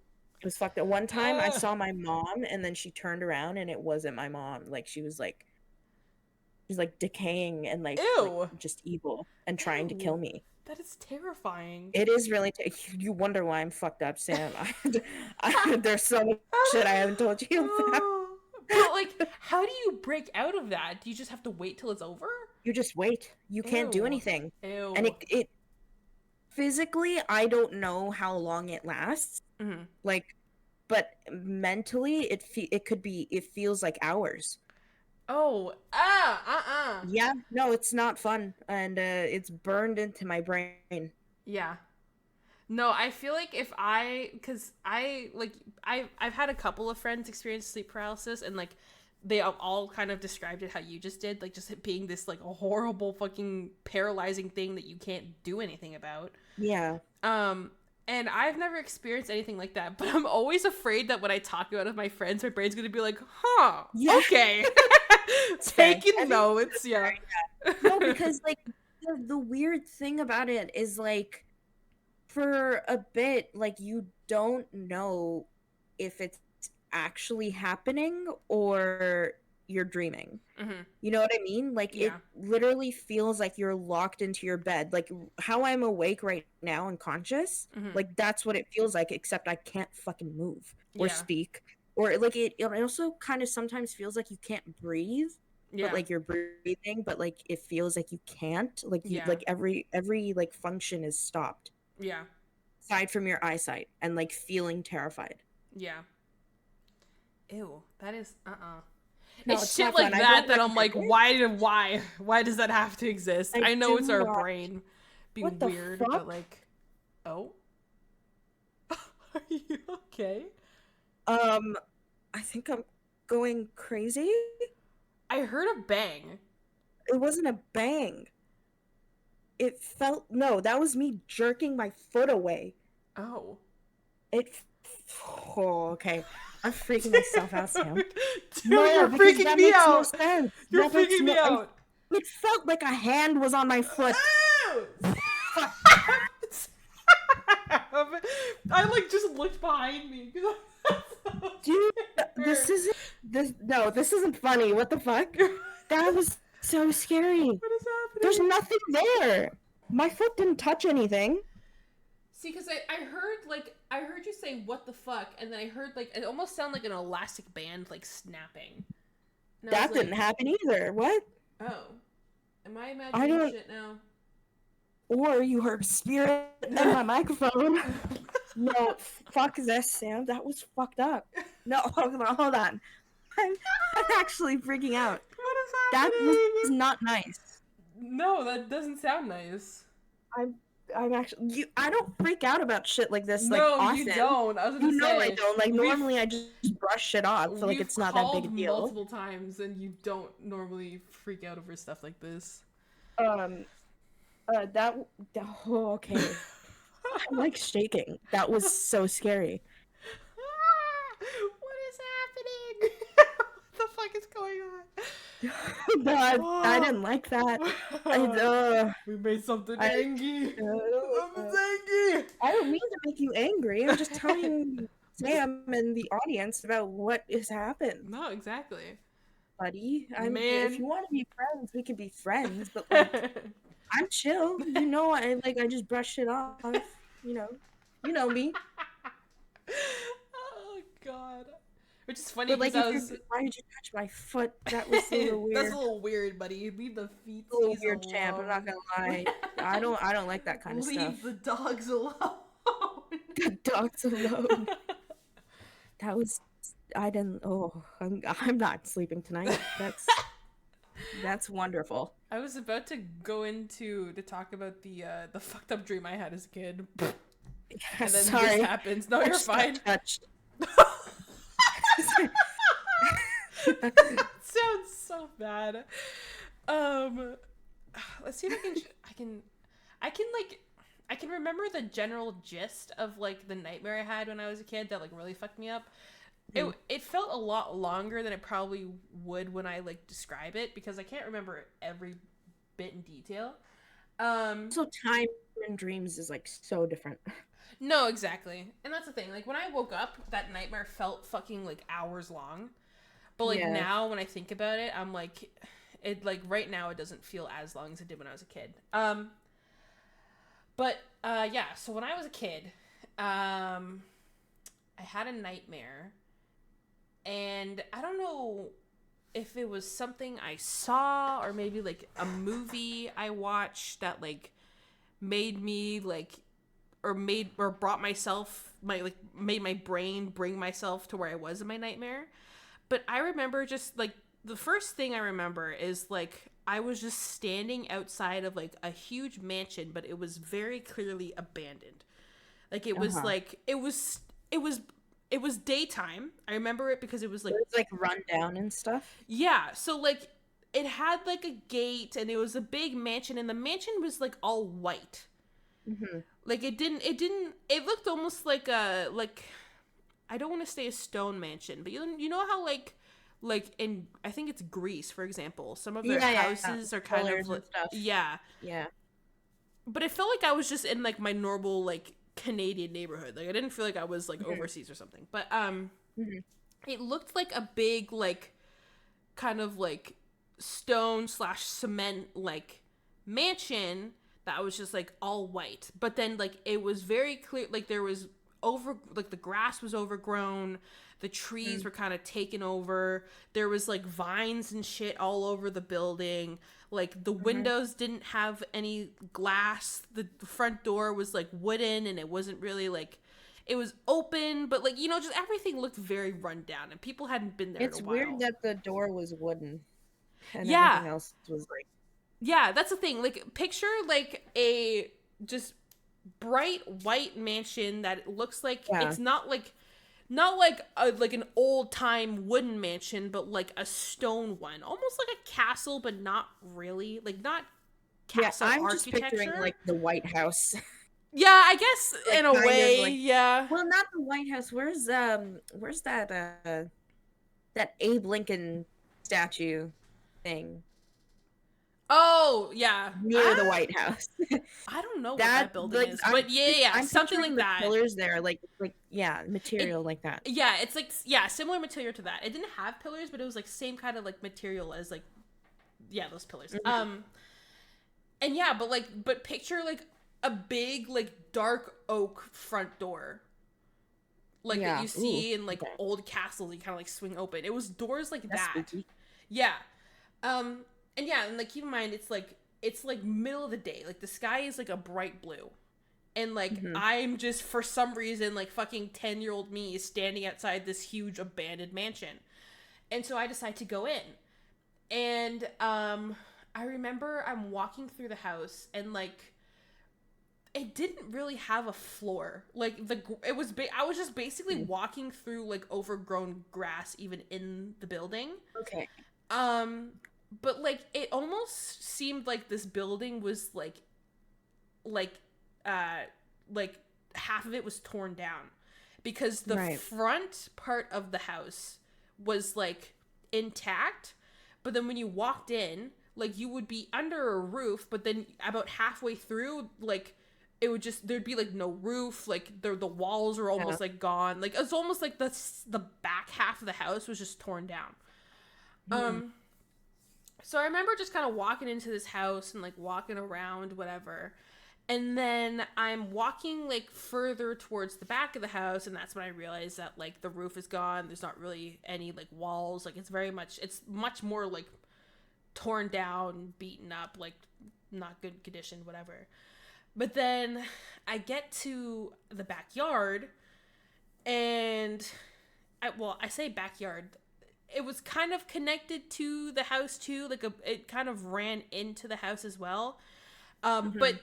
It was fucked up. One time I Ugh. saw my mom and then she turned around and it wasn't my mom. Like she's like decaying and Ew. just evil and trying to kill Ew. me. That is terrifying. It is really you wonder why I'm fucked up, Sam. There's so much shit I haven't told you about. But like, how do you break out of that? Do you just have to wait till it's over? You just wait. You can't do Ew. anything. Ew. And it physically I don't know how long it lasts. Mhm. Like but mentally it feels like hours. Oh. Yeah, no, it's not fun, and it's burned into my brain. Yeah. No, I feel like because I've had a couple of friends experience sleep paralysis, and like they all kind of described it how you just did, like just it being this like a horrible fucking paralyzing thing that you can't do anything about. Yeah, And I've never experienced anything like that, but I'm always afraid that when I talk about it with my friends, my brain's gonna be like, huh, Yeah. okay. fair. Taking notes, yeah. no, because like the weird thing about it is like for a bit, like, you don't know if it's actually happening or you're dreaming. Mm-hmm. You know what I mean? Like, Yeah. it literally feels like you're locked into your bed. Like, how I'm awake right now and conscious, Mm-hmm. like, that's what it feels like, except I can't fucking move or Yeah. speak. Or, like, it also kind of sometimes feels like you can't breathe, but, Yeah. like, you're breathing, but, like, it feels like you can't. Like, Yeah. every, like, function is stopped, Yeah. aside from your eyesight and, like, feeling terrified. Yeah. Ew. That is No, It's it's shit not like fun. I don't that I'm recommend like, it. why does that have to exist? I I know it's do our not. brain being What the weird, but fuck? like, oh, are you okay? Um, I think I'm going crazy. I heard a bang. It wasn't a bang. It felt no, that was me jerking my foot away. Oh. It oh, okay. I'm freaking myself out, Sam. Dude, No, you're because freaking that me makes no out. sense. You're That makes freaking me no out. it felt like a hand was on my foot. Ew! I like just looked behind me. Dude, this isn't funny. What the fuck? That was so scary. What is There's happening? nothing there. My foot didn't touch anything. See, because I heard you say what the fuck, and then I heard like it almost sounded like an elastic band like snapping. And I That was didn't like, happen either. What? oh, am I I imagining don't. shit now? Or you heard spirit in my microphone. No, fuck this, Sam. That was fucked up. No, hold on. I'm actually freaking out. What is That was happening? not nice. No, that doesn't sound nice. I'm I'm actually I don't freak out about shit like this like No, you often. don't. I was You gonna know I say don't. Like we've normally I just brush shit off. Like we've it's not that big a called deal. multiple times, and you don't normally freak out over stuff like this. Um that oh, okay. I'm like shaking. That was so scary. What is happening? What the fuck is going on? No, I didn't like that. We made something I, angry. uh, Something's angry. I don't mean to make you angry. I'm just telling Sam and the audience about what has happened, No, exactly. buddy. If Man. you want to be friends, we can be friends. But like, I'm chill. You know, I just brush it off. You know me. Oh god. Which is funny But like, because I was. why did you touch my foot? That was a little weird. That's a little weird, buddy. Leave the feet. A little weird, champ. I'm not gonna lie. I don't like that kind of Leave stuff. the dogs alone. The dogs alone. That was. I didn't. Oh, I'm not sleeping tonight. That's wonderful. I was about to go into to talk about the fucked up dream I had as a kid, Yeah, and then sorry. this happens. No, you're Touched, fine. touched. That sounds so bad. Let's see if I can remember the general gist of like the nightmare I had when I was a kid that like really fucked me up. It felt a lot longer than it probably would when I like describe it because I can't remember every bit in detail. So time and dreams is like so different. No, exactly. And that's the thing. Like when I woke up, that nightmare felt fucking like hours long. But like Yeah. now when I think about it, I'm like it like right now it doesn't feel as long as it did when I was a kid. But yeah, so when I was a kid, I had a nightmare and I don't know if it was something I saw or maybe like a movie I watched that like made me like or brought myself made my brain bring myself to where I was in my nightmare. But I remember just like the first thing I remember is like I was just standing outside of like a huge mansion, but it was very clearly abandoned. Like it was like it was daytime. I remember it because it was like It was like run down and stuff. yeah, so like it had like a gate and it was a big mansion and the mansion was like all white. Mm-hmm. Like it looked almost like a like I don't want to say a stone mansion, but you know how like in I think it's Greece, for example, some of their houses are kind of Pillars and like stuff. yeah. Yeah. But it felt like I was just in like my normal like Canadian neighborhood. Like I didn't feel like I was like Mhm. overseas or something. But Mhm. it looked like a big like kind of like stone slash cement like mansion that was just like all white. But then like it was very clear like there was over like the grass was overgrown, the trees Mm. were kind of taken over, there was like vines and shit all over the building, like the Mhm. windows didn't have any glass, the front door was like wooden and it wasn't really like it was open, but like just everything looked very run down and people hadn't been there in a It's weird while. that the door was wooden and Yeah, everything else was like. yeah, that's the thing. Like, picture like a just bright white mansion that looks like Yeah. it's not like an old time wooden mansion, but like a stone one, almost like a castle, but not really. Like not Yeah, castle I'm just picturing architecture. like the White House. Yeah, I guess Like in a kind of way, like, yeah. well, not the White House. Where's that Abe Lincoln statue thing Oh, yeah. near the White House? I don't know what That that building like is, but yeah, yeah, yeah, I'm something picturing like the that. pillars there, like yeah, It material like that. Yeah, it's like yeah, similar material to that. It didn't have pillars, but it was like same kind of like material as like yeah, those pillars. Mhm. And yeah, but picture like a big like dark oak front door. Like that Yeah. you Ooh. see in like Okay. old castles you kind of like swing open. It was doors like That's that. spooky. Yeah. Um and yeah, and like keep in mind it's like middle of the day. Like the sky is like a bright blue. And like Hmm. I'm just for some reason like fucking 10-year-old me is standing outside this huge abandoned mansion. And so I decide to go in. And I remember I'm walking through the house and like it didn't really have a floor. Like I was just basically walking through like overgrown grass even in the building. Okay. Um but like it almost seemed like this building was like uh like half of it was torn down because the Right. front part of the house was like intact, but then when you walked in like you would be under a roof, but then about halfway through like it would just there'd be like no roof, like the walls are Yeah. almost like gone, like it's almost like the back half of the house was just torn down. Hmm. um so I remember just kind of walking into this house and like walking around, whatever. And then I'm walking like further towards the back of the house, and that's when I realized that like the roof is gone. There's not really any like walls. Like it's much more like torn down, beaten up, like not good condition, whatever. But then I get to the backyard, and I say backyard, it was kind of connected to the house too. It kind of ran into the house as well. Hmm. But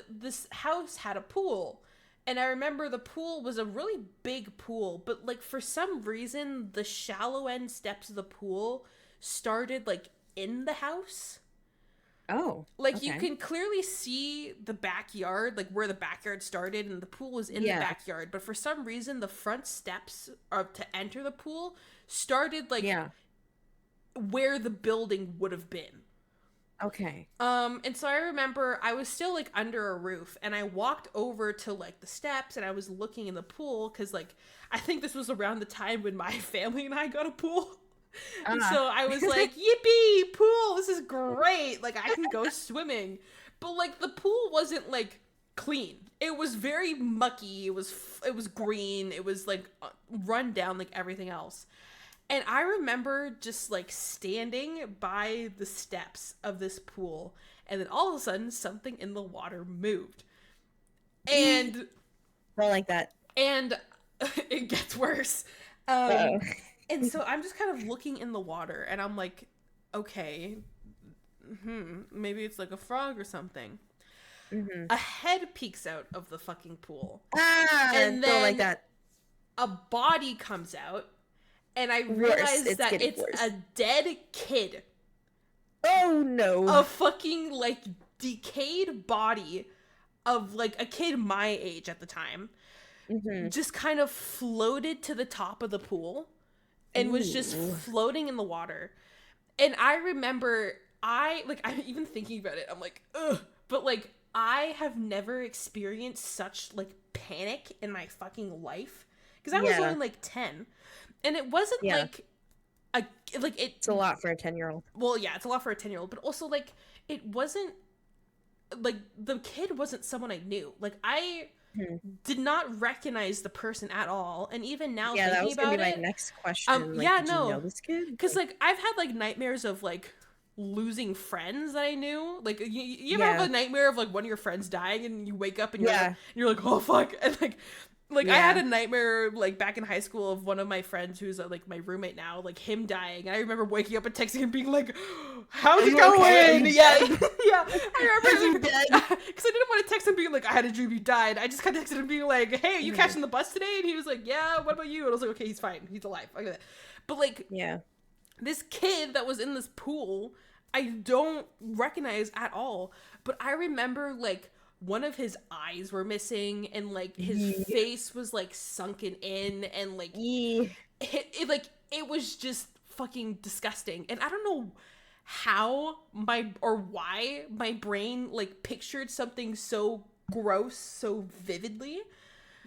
this house had a pool, and I remember the pool was a really big pool. But like for some reason, the shallow end steps of the pool started like in the house. Oh. Like you Okay. can clearly see the backyard, like where the backyard started, and the pool was in the Yeah. backyard. But for some reason, the front steps to enter the pool started like Yeah. where the building would have been. Okay. And so I remember I was still like under a roof and I walked over to like the steps and I was looking in the pool because like I think this was around the time when my family and I got a pool. And Ah. so I was like, yippee, pool, this is great. Like I can go swimming. But like the pool wasn't like clean. It was very mucky. It was green. It was like run down like everything else. And I remember just like standing by the steps of this pool, and then all of a sudden something in the water moved. And Don't like that. and it gets worse. Um Uh-oh. and so I'm just kind of looking in the water and I'm like, okay, maybe it's like a frog or something. Hmm. A head peeks out of the fucking pool. Ah, And don't like then that. a body comes out and I Worse. realize It's that getting it's worse. a dead kid. Oh no. A fucking like decayed body of like a kid my age at the time Hmm. just kind of floated to the top of the pool and was just Ooh. floating in the water. And I remember I'm even thinking about it, I'm like, ugh. But like I have never experienced such like panic in my fucking life because I was Yeah. only like 10, and it wasn't Yeah. like a like it. It's a lot for a 10-year-old. Well, yeah, it's a lot for a 10-year-old, but also like it wasn't like the kid wasn't someone I knew. Like I Hmm. did not recognize the person at all, and even now Yeah, that thinking was gonna be about my it, next question. Like, yeah, did you know no, this kid? because like I've had like nightmares of like losing friends that I knew. Like you ever have Yeah. a nightmare of like one of your friends dying and you wake up and Yeah. you're like oh fuck, and like I had Yeah. a nightmare like back in high school of one of my friends who's like my roommate now, like him dying, and I remember waking up and texting him being like, "How's Are it you okay? Are going?" you Yeah, dead? yeah. I Are you remember dead? because I didn't want to text him being like, "I had a dream you died." I just kind of texted him being like, "Hey, are you Mhm. catching the bus today?" And he was like, "Yeah. What about you?" And I was like, "Okay, he's fine. He's alive." Like that. But like Yeah. this kid that was in this pool, I don't recognize at all. But I remember like one of his eyes were missing and like his Yee. face was like sunken in and like Yee. it was just fucking disgusting. And I don't know how my or why my brain like pictured something so gross so vividly,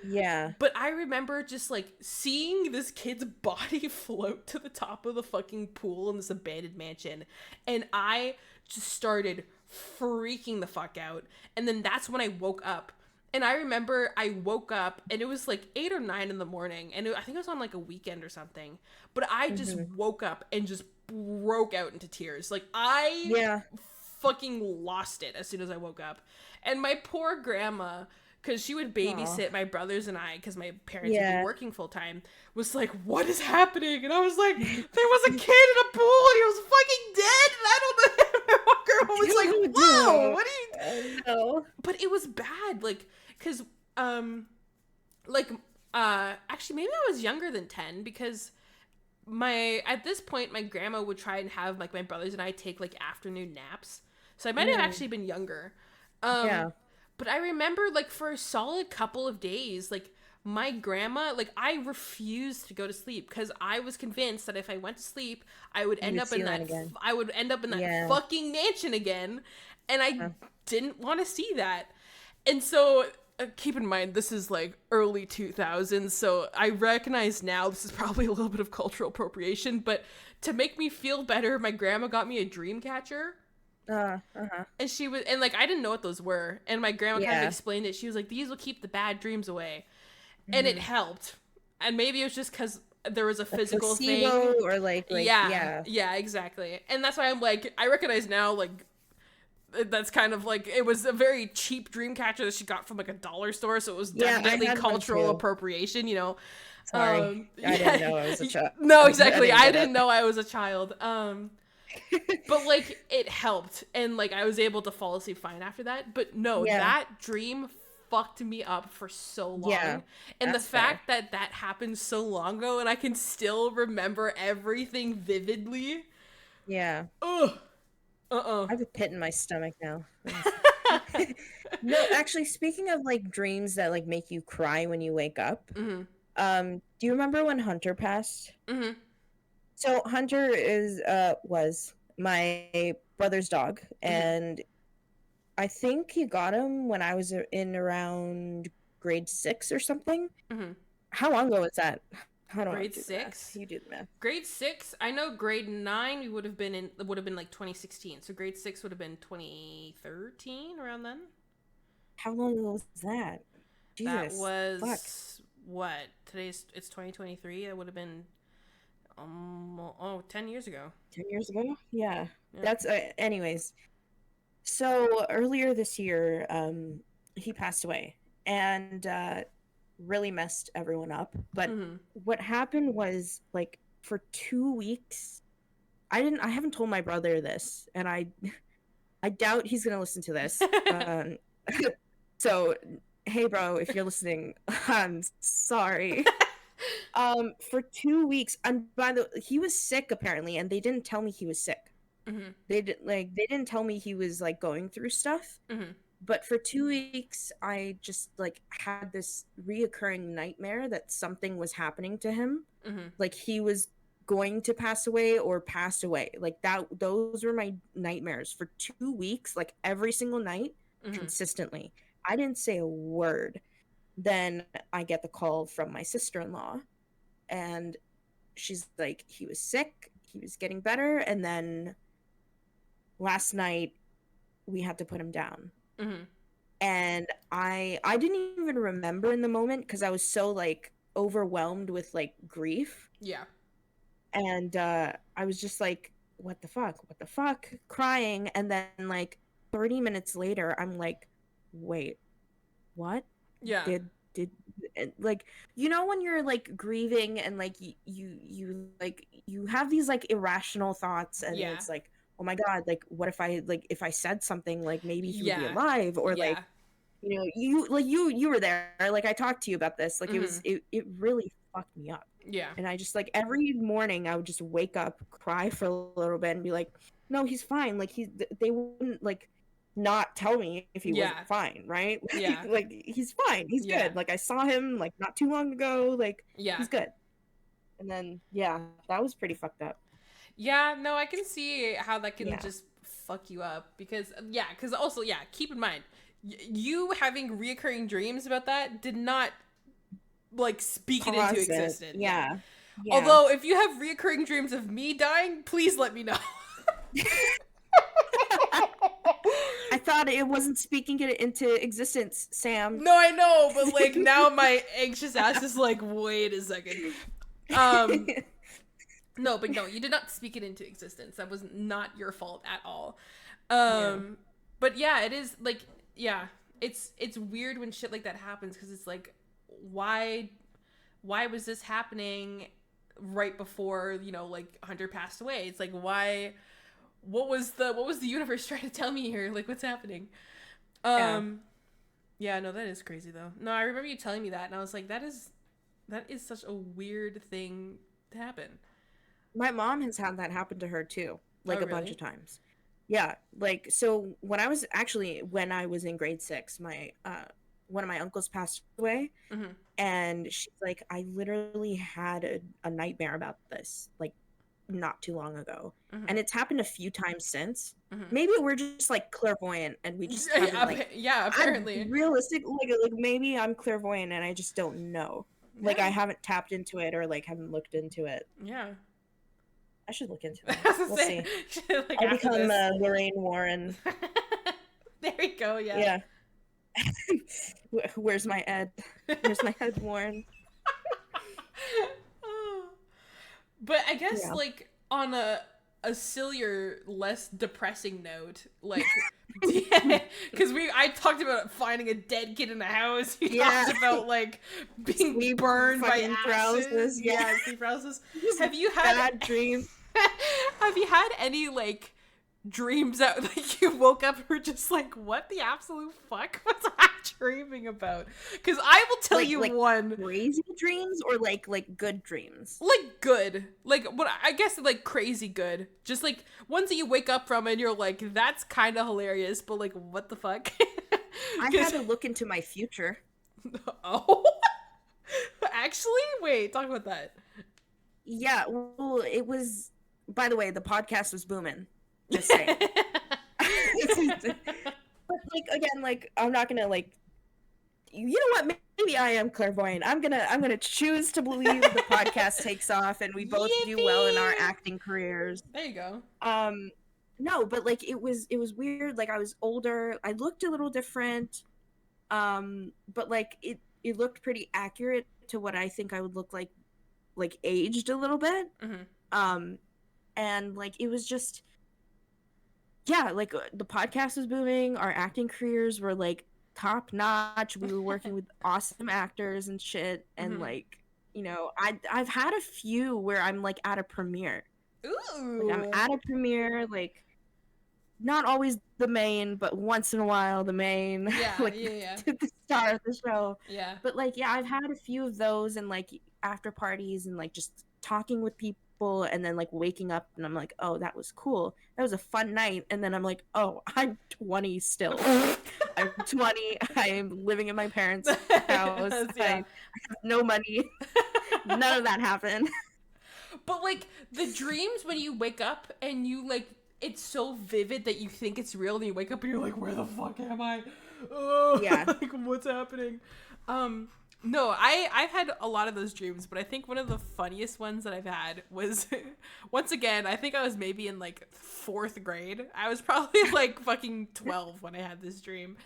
Yeah. but I remember just like seeing this kid's body float to the top of the fucking pool in this abandoned mansion. And I just started freaking the fuck out. And then that's when I woke up. And I remember I woke up and it was like 8 or 9 in the morning. And I think it was on like a weekend or something. But I just Mhm. woke up and just broke out into tears. Like I Yeah. fucking lost it as soon as I woke up. And my poor grandma, because she would babysit my brothers and I, because my parents would be Yeah. working full time, was like, "What is happening?" And I was like, "There was a kid in a pool, and he was fucking dead." And I don't know. My grandma was like, "Whoa, what are you?" No. But it was bad, like, because, like, actually, maybe I was younger than 10 because at this point, my grandma would try and have like my brothers and I take like afternoon naps. So I might have actually been younger. Yeah. But I remember like for a solid couple of days, like my grandma, like I refused to go to sleep because I was convinced that if I went to sleep, I would end would up see in that that again. I would end up in that Yeah. fucking mansion again, and I Yeah. didn't want to see that. And so keep in mind this is like early 2000s, so I recognize now this is probably a little bit of cultural appropriation, but to make me feel better, my grandma got me a dream catcher. Uh-huh. And she was, and like I didn't know what those were, and my grandma kind of Yeah. explained it. She was like, "These will keep the bad dreams away," and it Mhm. helped. And maybe it was just because there was a A physical placebo thing. or Yeah, yeah. yeah, exactly. And that's why I'm like, I recognize now, like that's kind of like it was a very cheap dream catcher that she got from like a dollar store, so it was Yeah, I definitely had one cultural too. appropriation, you know. Sorry. I didn't know I was a child. No, I exactly. didn't I get didn't it. know I was a child. But like it helped, and like I was able to fall asleep fine after that. But no, Yeah. that dream fucked me up for so long. Yeah, And the that's fair. fact that that happened so long ago and I can still remember everything vividly. Yeah. Ugh. I have a pit in my stomach now. No, actually, speaking of like dreams that like make you cry when you wake up, Mhm. do you remember when Hunter passed? Mhm. So Hunter was my brother's dog, Mhm. and I think he got him when I was in around grade 6 or something. Mhm. How long ago was that? I don't want Grade to do the math. 6? You do the math. Grade 6, I know grade 9 we would have been like 2016. So grade 6 would have been 2013 around then. How long ago was that? That Jesus, fuck, was what? It's 2023. That would have been 10 years ago. 10 years ago? Yeah, Yeah. that's anyways. So earlier this year, he passed away, and really messed everyone up. But Mhm. what happened was, like, for 2 weeks, I haven't told my brother this, and I doubt he's gonna listen to this. So, hey, bro, if you're listening, I'm sorry. For 2 weeks, and he was sick apparently, and they didn't tell me he was sick. Mhm. They didn't tell me he was like going through stuff. Mhm. But for 2 weeks, I just like had this reoccurring nightmare that something was happening to him. Mhm. Like he was going to pass away or passed away. Like that, those were my nightmares for 2 weeks, like every single night. consistently. I didn't say a word. Then I get the call from my sister-in-law, and she's like, he was sick, he was getting better, and then last night we had to put him down. Mm-hmm. And I didn't even remember in the moment because I was so like overwhelmed with like grief. Yeah. And I was just like, what the fuck, crying. And then like 30 minutes later I'm like, wait, what? Yeah. Did like, you know, when you're like grieving and like you like you have these like irrational thoughts, and Yeah. it's like, oh my god, like what if I like if I said something, like maybe he would be Yeah. alive, or like, Yeah. you know, you like you were there, like I talked to you about this, like Mm-hmm. it really fucked me up. Yeah. And I just like every morning I would just wake up, cry for a little bit, and be like, no, he's fine. Like they wouldn't like not tell me if he wasn't Yeah. fine, right? Yeah. Like he's fine, he's Yeah. good. Like I saw him like not too long ago, like Yeah. he's good. And then yeah, that was pretty fucked up. Yeah, no, I can see how that can Yeah. just fuck you up because also keep in mind you having reoccurring dreams about that did not like speak it into Cause it. existence. Yeah. Yeah. Although if you have reoccurring dreams of me dying, please let me know. I thought it wasn't speaking it into existence, Sam. No, I know, but like now my anxious ass is like, wait a second. No, but no, you did not speak it into existence. That was not your fault at all. But yeah, it is like, yeah, it's weird when shit like that happens because it's like, why was this happening right before, you know, like Hunter passed away? It's like, why? What was the universe trying to tell me here? Like, what's happening? Yeah, no, that is crazy though. No, I remember you telling me that, and I was like, that is such a weird thing to happen. My mom has had that happen to her too, like Oh, a bunch really? of times. Yeah, like so when I was in grade 6, my one of my uncles passed away, Mm-hmm. and she's like, I literally had a nightmare about this like not too long ago, Mm-hmm. and it's happened a few times since. Mm-hmm. Maybe we're just like clairvoyant and we just haven't like Yeah, apparently. I'm realistic, like maybe I'm clairvoyant and I just don't know. Like I Yeah. haven't tapped into it or like haven't looked into it. Yeah. I should look into it. I was gonna We'll say, see. like I'll after become this. Lorraine Warren. There you go. Yeah. Where's my Ed? Where's my Ed Warren? But I guess Yeah. like on a sillier, less depressing note, like because I talked about finding a dead kid in the house. You Yeah. talked about like being Sleep burned by fucking acid. paralysis, yeah. Sleep paralysis. Just Have you had bad dreams? have you had any like dreams that like you woke up and were just like, what the absolute fuck was I dreaming about? Because I will tell you Like one. crazy dreams or like good dreams? Like good, like what I guess like crazy good, just like ones that you wake up from and you're like, that's kind of hilarious, but like what the fuck. I had to look into my future. Oh. Actually, wait, talk about that. Yeah, well, it was. By the way, the podcast was booming. Just saying. But like again, like I'm not gonna like. You know what? Maybe I am clairvoyant. I'm gonna choose to believe the podcast takes off and we both do well in our Yippee! acting careers. There you go. No, but like it was weird. Like I was older. I looked a little different. But like it looked pretty accurate to what I think I would look like aged a little bit. Mm-hmm. And like it was just yeah, like the podcast was booming, our acting careers were like top notch, we were working with awesome actors and shit, and Mm-hmm. like, you know, I've had a few where I'm like at a premiere. Ooh. Like I'm at a premiere, like not always the main, but once in a while the main. Yeah, like yeah. the star of the show. Yeah. But like yeah, I've had a few of those and like after parties and like just talking with people and then like waking up and I'm like, oh, that was cool. That was a fun night. And then I'm like, oh, I'm 20 still. I'm 20. I am living in my parents' house. Yeah. I have no money. None of that happened. But like the dreams when you wake up and you like it's so vivid that you think it's real, and you wake up and you're like, where the fuck am I? Oh, Yeah. like, what's happening? No, I've had a lot of those dreams, but I think one of the funniest ones that I've had was, once again, I think I was maybe in like 4th grade. I was probably like fucking 12 when I had this dream.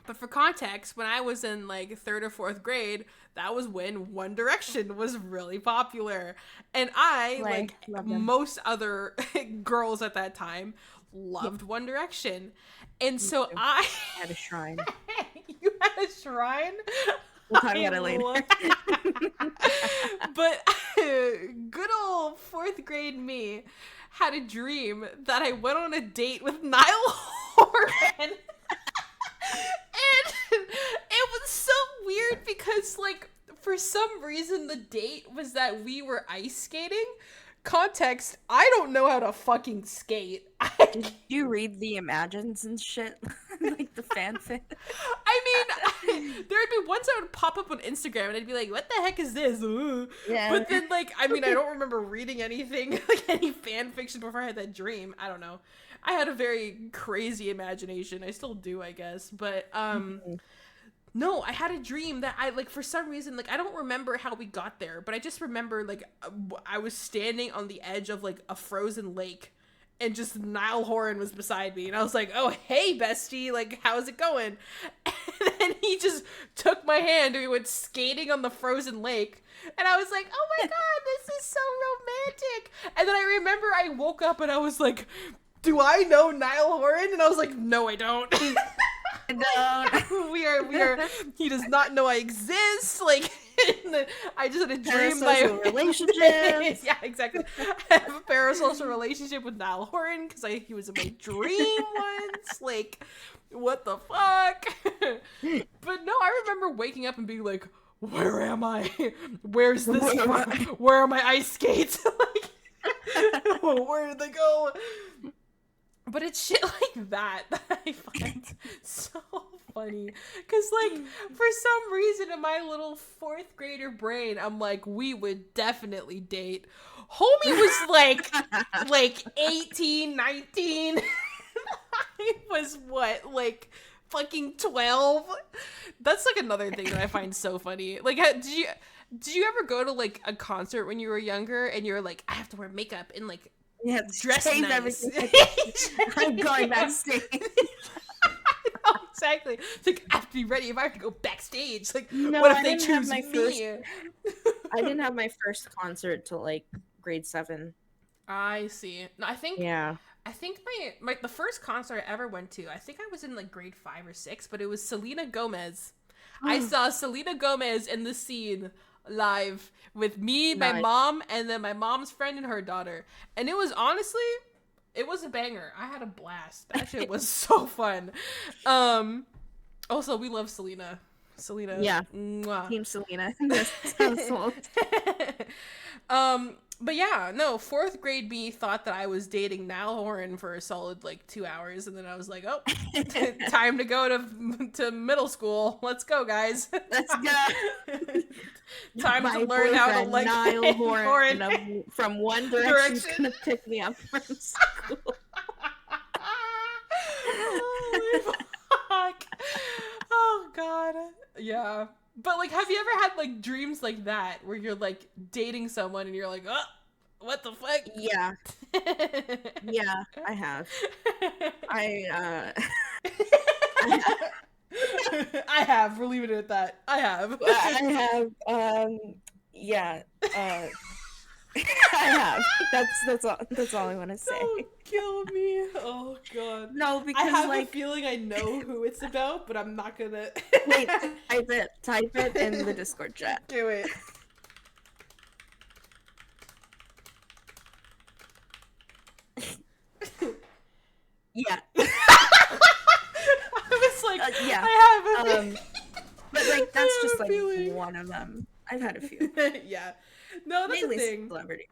But for context, when I was in like 3rd or 4th grade, that was when One Direction was really popular. And I, like Love them. most other girls at that time, loved One Direction. And so too. I Had a shrine. you had a shrine? We'll talk about it later. But good old 4th grade me had a dream that I went on a date with Niall Horan. And it was so weird because, like, for some reason the date was that we were ice skating. Context, I don't know how to fucking skate. Did you read the Imagines and shit? Like the fanfic? I mean, there'd be ones that would pop up on Instagram and I'd be like, what the heck is this? Ugh. Yeah. But then, like, I mean, I don't remember reading anything, like any fan fiction before I had that dream. I don't know. I had a very crazy imagination. I still do, I guess. But, no, I had a dream that I, like, for some reason, like, I don't remember how we got there, but I just remember, like, I was standing on the edge of, like, a frozen lake, and just Niall Horan was beside me, and I was like, oh, hey, bestie, like, how's it going? And then he just took my hand, and we went skating on the frozen lake, and I was like, oh my god, this is so romantic! And then I remember I woke up, and I was like, do I know Niall Horan? And I was like, no, I don't. we are he does not know I exist, like, I just had a dream Parasocial relationships. yeah, exactly. I have a parasocial relationship with Niall Horan because he was in my dream once, like, what the fuck? But no, I remember waking up and being like, where am I? Where's this where are my ice skates? Like, where did they go? But it's shit like that I find so funny. Because, like, for some reason in my little 4th grader brain, I'm like, we would definitely date. Homie was, like 18, 19. I was, what, like, fucking 12? That's, like, another thing that I find so funny. Like, did you ever go to, like, a concert when you were younger and you were like, I have to wear makeup and, like, Yeah, dress save nice. everything. I'm going backstage. No, exactly. It's like, I have to be ready if I have to go backstage. Like, No, what if I they didn't have choose my me? I didn't have my first concert till like grade 7. I see. No, I think Yeah. my the first concert I ever went to, I think I was in like grade 5 or 6, but it was Selena Gomez. I saw Selena Gomez in the scene live with me, my Nice. mom, and then my mom's friend and her daughter. And it was honestly, it was a banger. I had a blast. That shit was so fun. Also, we love Selena. Selena. Yeah. Mwah. Team Selena. This household. But yeah, no, 4th grade me thought that I was dating Niall Horan for a solid like 2 hours, and then I was like, oh, time to go to middle school. Let's go, guys. Let's go. Time My to learn how to boyfriend, like Niall Horan Horan. from One Direction's gonna pick me up from school. Holy fuck. Oh god. Yeah. But like, have you ever had like dreams like that where you're like dating someone and you're like, oh, what the fuck? Yeah. Yeah, I have. I I have. We're leaving it at that. I have. have yeah. I have. That's all I want to say. Don't kill me. Oh god. No, I because have a like feeling I know who it's about, but I'm not gonna wait, type it in the Discord chat. do it. Yeah. I was like, Yeah. I have a But like that's I just have a like feeling. one of them. I've had a few. Yeah. No, that's Mainly the thing. celebrities.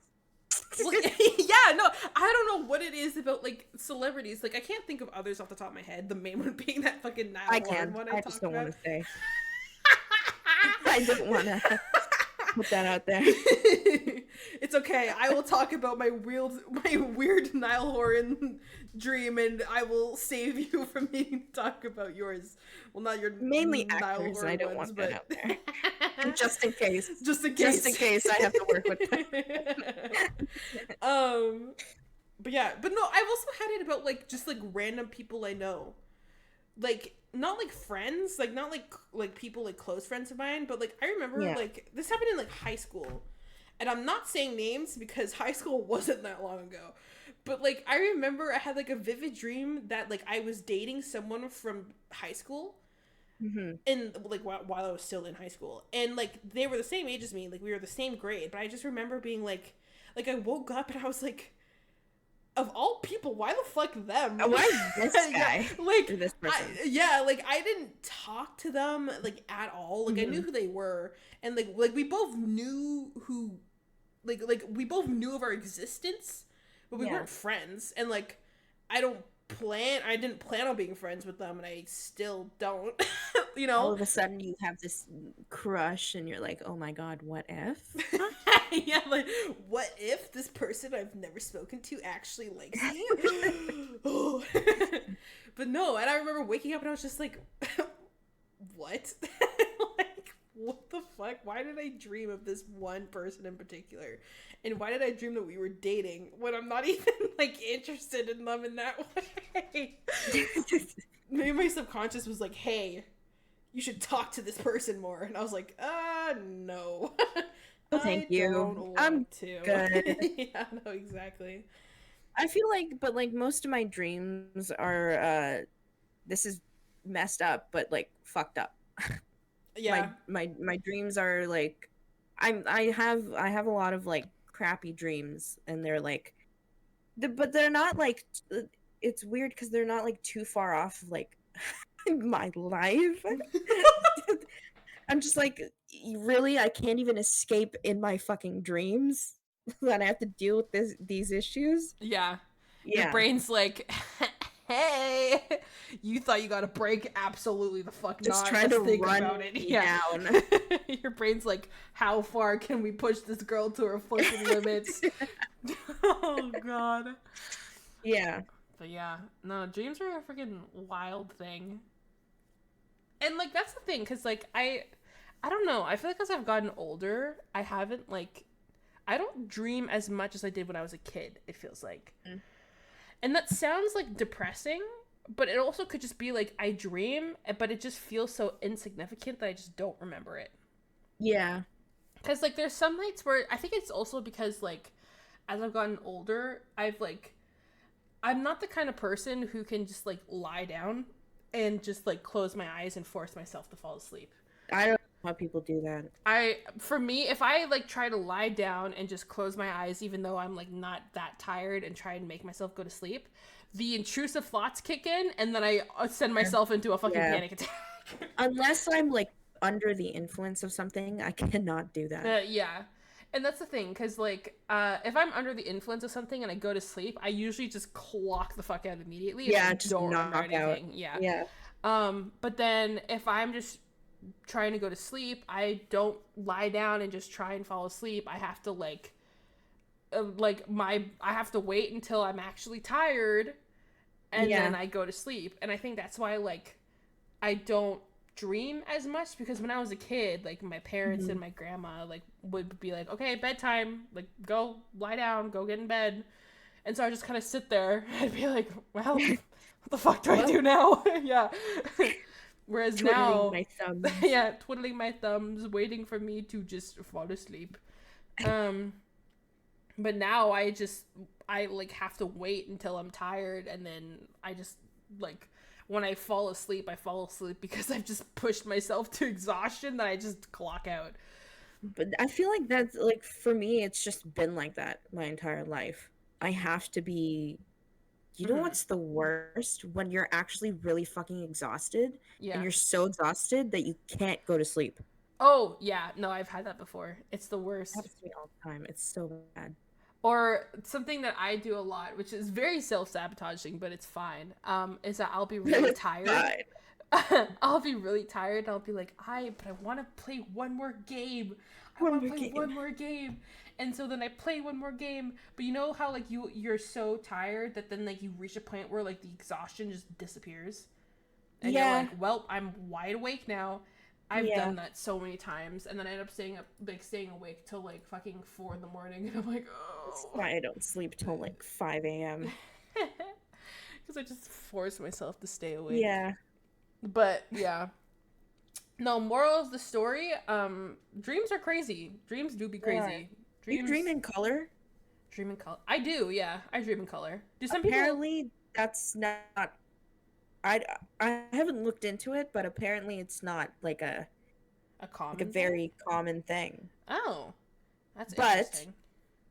Well, yeah, no, I don't know what it is about like celebrities. Like, I can't think of others off the top of my head. The main one being that fucking Niall I Horan can. one I I just talked don't want about. to say. I don't want to. Put that out there. It's okay. I will talk about my weird Niall Horan dream, and I will save you from needing to talk about yours. Well, not your Mainly Niall actors. Horan I don't ones, want that but out there. Just in case. just in case. Just in case I have to work with them. But yeah, but no, I've also had it about like just like random people I know, like not like friends, like not like people like close friends of mine, but like I remember like this happened in like high school, and I'm not saying names because high school wasn't that long ago, but like I remember I had like a vivid dream that like I was dating someone from high school, and like while I was still in high school, and like they were the same age as me, like we were the same grade, but I just remember being like I woke up and I was like, of all people, why the fuck them? Why this guy? Yeah, like or this person? like I didn't talk to them like at all. Like I knew who they were, and like we both knew who, like we both knew of our existence, but we weren't friends. And like I didn't plan on being friends with them, and I still don't. You know, all of a sudden you have this crush, and you're like, oh my god, what if? Yeah, like what if this person I've never spoken to actually likes me? Oh. But no, and I remember waking up and I was just like, what? Like, what the fuck? Why did I dream of this one person in particular? And why did I dream that we were dating when I'm not even like interested in them in that way? Maybe my subconscious was like, hey, you should talk to this person more. And I was like, no. Oh, thank you. I'm good. Yeah, no, exactly. I feel like, but like most of my dreams are, this is messed up, but like fucked up. Yeah. My dreams are like, I have a lot of like crappy dreams, and they're like, but they're not like, it's weird because they're not like too far off of like my life. I'm just like, really, I can't even escape in my fucking dreams that I have to deal with these issues. Yeah. Yeah. Your brain's like, hey, you thought you got a break? Absolutely the fuck just not. trying Let's to think run about it. down. Your brain's like, how far can we push this girl to her fucking limits? Oh god. Yeah. But yeah, no, dreams are a freaking wild thing. And like that's the thing, because like I don't know, I feel like as I've gotten older, I haven't like, I don't dream as much as I did when I was a kid, it feels like. And that sounds like depressing, but it also could just be like I dream, but it just feels so insignificant that I just don't remember it. Yeah. Because like there's some nights where I think it's also because like as I've gotten older, I'm not the kind of person who can just like lie down and just like close my eyes and force myself to fall asleep. I don't know how people do that. For me, if I like try to lie down and just close my eyes, even though I'm like not that tired, and try and make myself go to sleep, the intrusive thoughts kick in, and then I send myself into a fucking panic attack. Unless I'm like under the influence of something, I cannot do that. Yeah. And that's the thing, because, like, if I'm under the influence of something and I go to sleep, I usually just clock the fuck out immediately. Yeah, just knock out. Yeah. But then if I'm just trying to go to sleep, I don't lie down and just try and fall asleep. I have to, I have to wait until I'm actually tired, and then I go to sleep. And I think that's why, like, I don't dream as much, because when I was a kid, like my parents and my grandma like would be like, okay, bedtime, like go lie down, go get in bed. And so I just kind of sit there and be like, well, what the fuck do I do now? Yeah. Whereas twiddling my thumbs. Yeah, twiddling my thumbs, waiting for me to just fall asleep. But now I like have to wait until I'm tired, and then I just like, when I fall asleep because I've just pushed myself to exhaustion, that I just clock out. But I feel like that's like, for me, it's just been like that my entire life. I have to be, you know what's the worst? When you're actually really fucking exhausted, and you're so exhausted that you can't go to sleep. Oh, yeah. No, I've had that before. It's the worst. It happens to me all the time. It's so bad. Or something that I do a lot, which is very self-sabotaging, but it's fine, is that I'll be really tired. I'll be really tired and I'll be like, but I want to play one more game. I One want more to play game. one more game. And so then I play one more game, but you know how like you're so tired that then like you reach a point where like the exhaustion just disappears. And you're Yeah, like, well, I'm wide awake now. I've yeah. done that so many times, and then I end up staying awake till like fucking 4 in the morning, and I'm like, That's oh, why I don't sleep till like 5 a.m. because I just force myself to stay awake. Yeah. But yeah, no. Moral of the story: dreams are crazy. Dreams do be Yeah. crazy. You Dreams dream in color? dream in color. I do. Yeah, I dream in color. Do some people? Apparently, that's not. I I haven't looked into it, but apparently it's not A like a common thing? very common thing. Oh, that's But interesting.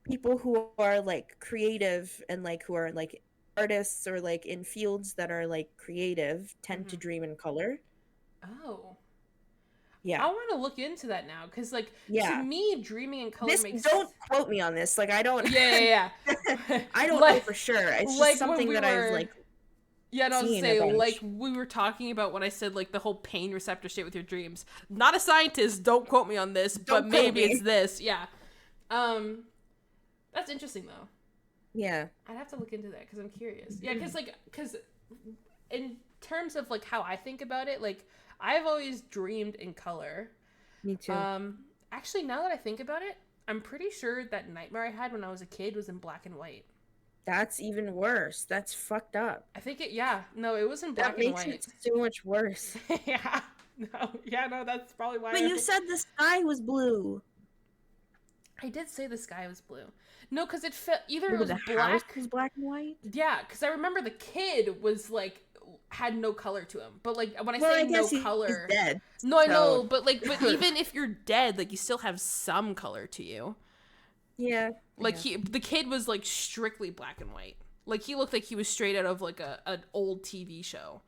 people who are like creative and like who are like artists or like in fields that are like creative tend to Hmm. dream in color. Oh. Yeah. I want to look into that now because, like, to Yeah. me, dreaming in color This makes. don't quote me on this. Like I don't Yeah, yeah, yeah. I don't know like, for sure. It's just like when something we that I've were. like Yeah, no, I was to seen a say, like bunch. we were talking about when I said like the whole pain receptor shit with your dreams. Not a scientist, don't quote me on this, but Don't quote maybe it's me. this. Yeah. Um, that's interesting though. Yeah. I'd have to look into that because I'm curious. Yeah, because in terms of like how I think about it, like I've always dreamed in color. Me too. Um, actually, now that I think about it, I'm pretty sure that nightmare I had when I was a kid was in black and white. That's even worse. That's fucked up. I think it, yeah, no, it was in That black and makes white. it so much worse. Yeah, no, yeah, no, that's probably why But you said the sky was blue. I did say the sky was blue. No, because it felt either it Maybe was the house black. was black and white. Yeah, because I remember the kid was like had no color to him. But like when I Well, say I no guess he's color, dead. no, I So know, but like, but even if you're dead, like you still have some color to you. yeah, I Like guess. the kid was like strictly black and white. Like he looked like he was straight out of like a an old TV show.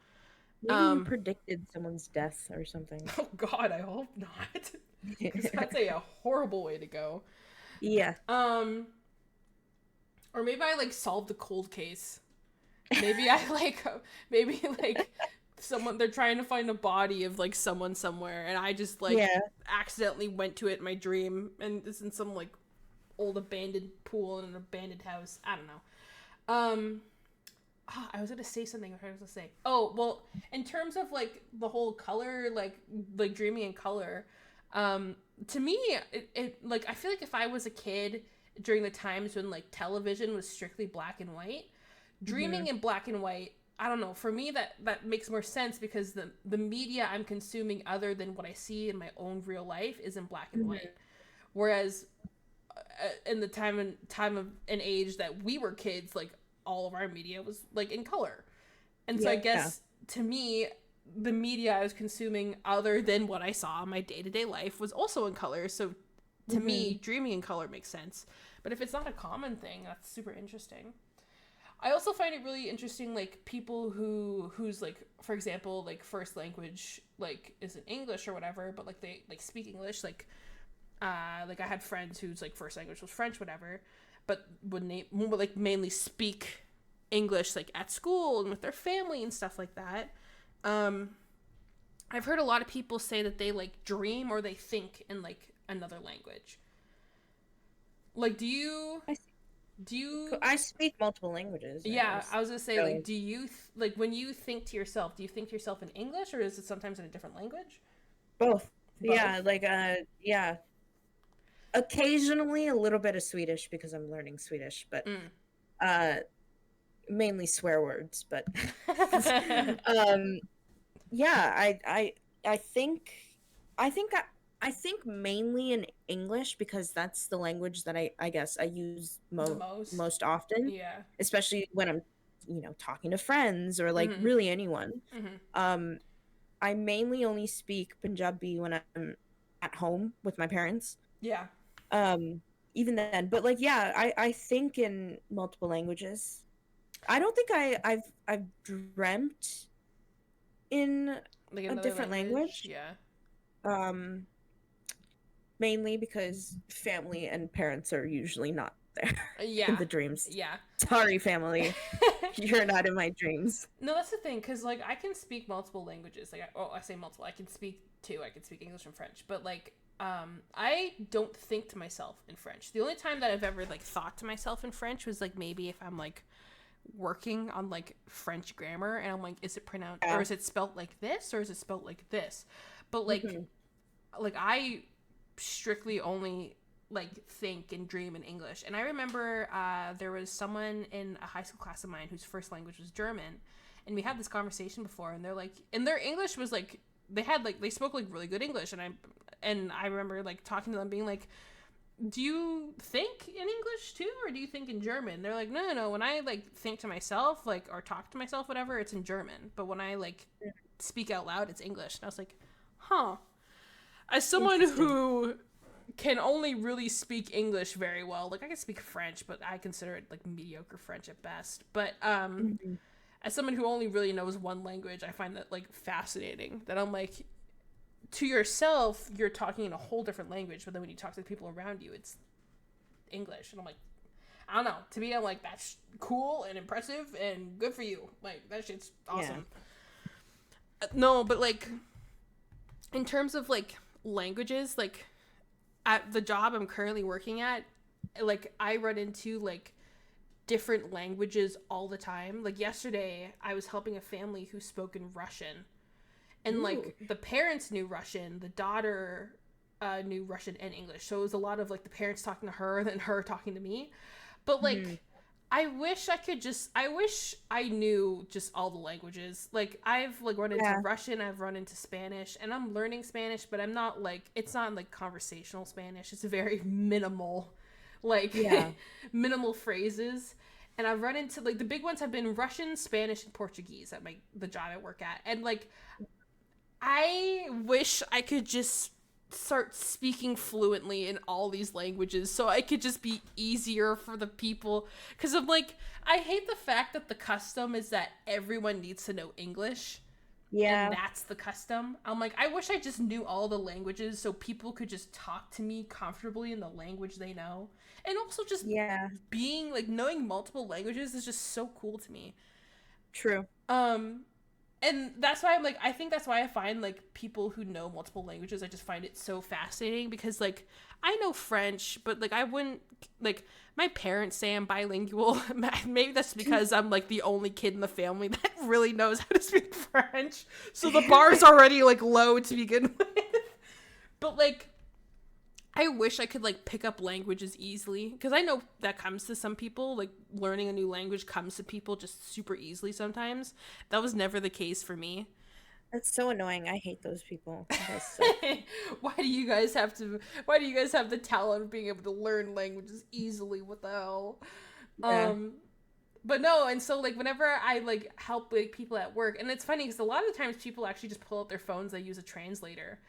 Maybe he Um, predicted someone's death or something. oh God, I hope not, because that's a horrible way to go. Yeah. Um, or maybe I like solved a cold case. Maybe I like maybe like someone they're trying to find a body of like someone somewhere, and I just like Yeah. accidentally went to it in my dream, and it's in some like old abandoned pool in an abandoned house. I don't know. I was gonna say something. What I was gonna say? Oh, well, in terms of like the whole color, like dreaming in color, to me, it like I feel like if I was a kid during the times when like television was strictly black and white, Hmm. dreaming in black and white. I don't know. For me, that makes more sense because the media I'm consuming, other than what I see in my own real life, is in black and Hmm. white. Whereas in the time of an age that we were kids, like all of our media was like in color. And so I Yeah. guess to me, the media I was consuming, other than what I saw in my day to day life, was also in color. So to Hmm. me, dreaming in color makes sense. But if it's not a common thing, that's super interesting. I also find it really interesting, like people who's like, for example, like first language like isn't English or whatever, but like they like speak English, like I had friends whose like first language was French, whatever, but would like mainly speak English like at school and with their family and stuff like that. Um, I've heard a lot of people say that they like dream or they think in like another language. Like, I see. do you? I speak multiple languages. I Yeah, guess. I was gonna say like, So do you like when you think to yourself? Do you think to yourself in English or is it sometimes in a different language? both. Both. Yeah. Yeah. Occasionally a little bit of Swedish because I'm learning Swedish, but Mm. uh mainly swear words. But um yeah, I think I think I, I think mainly in English because that's the language that I guess I use The most. most often, Yeah. especially when I'm talking to friends or like Mhm. really anyone. Mhm. Um I mainly only speak Punjabi when I'm at home with my parents. Yeah. Um even then, but like yeah, I think in multiple languages. I don't think I've dreamt in Like a another different language. language. Yeah. Um, Mainly because family and parents are usually not there in Yeah. the dreams. Yeah. Sorry, family. You're not in my dreams. No, that's the thing, because like I can speak multiple languages. Like, I say multiple. I can speak two. I can speak English and French. But like, I don't think to myself in French. The only time that I've ever like thought to myself in French was like maybe if I'm like working on like French grammar and I'm like, is it pronounced or is it spelt like this or is it spelt like this? But like, like I strictly only like think and dream in English. And I remember there was someone in a high school class of mine whose first language was German, and we had this conversation before, and they're like, and their English was like they spoke like really good English, and I remember like talking to them being like, do you think in English too, or do you think in German? They're like, no, no, no. When I like think to myself, like, or talk to myself, whatever, it's in German. But when I like speak out loud, it's English. And I was like, huh. As someone who can only really speak English very well, like I can speak French, but I consider it like mediocre French at best. But as someone who only really knows one language, I find that like fascinating. That I'm like, to yourself, you're talking in a whole different language, but then when you talk to the people around you, it's English. And I'm like, I don't know. To me, I'm like, that's cool and impressive and good for you. Like, that shit's awesome. Yeah. No, but like, in terms of like languages, like at the job I'm currently working at, like I run into like different languages all the time. Like yesterday, I was helping a family who spoke in Russian. And, like, the parents knew Russian, the daughter knew Russian and English. So it was a lot of, like, the parents talking to her and then her talking to me. But, like, I wish I knew just all the languages. Like, I've, like, run into Russian, I've run into Spanish, and I'm learning Spanish, but I'm not, like, it's not, like, conversational Spanish. It's a very minimal, like, minimal phrases. And I've run into, like, the big ones have been Russian, Spanish, and Portuguese at the job I work at. And, like, I wish I could just start speaking fluently in all these languages so I could just be easier for the people. Because I'm like, I hate the fact that the custom is that everyone needs to know English. Yeah. And that's the custom. I'm like, I wish I just knew all the languages so people could just talk to me comfortably in the language they know. And also just being, like, knowing multiple languages is just so cool to me. True. And that's why I'm like, I think that's why I find like people who know multiple languages, I just find it so fascinating because like I know French, but like I wouldn't, like my parents say I'm bilingual. Maybe that's because I'm like the only kid in the family that really knows how to speak French. So the bar's already like low to begin with. But like, I wish I could like pick up languages easily because I know that comes to some people. Like learning a new language comes to people just super easily sometimes. That was never the case for me. That's so annoying. I hate those people. Why do you guys have the talent of being able to learn languages easily? What the hell? Yeah. But no, and so like whenever I like help like people at work, and it's funny because a lot of the times people actually just pull out their phones, they use a translator.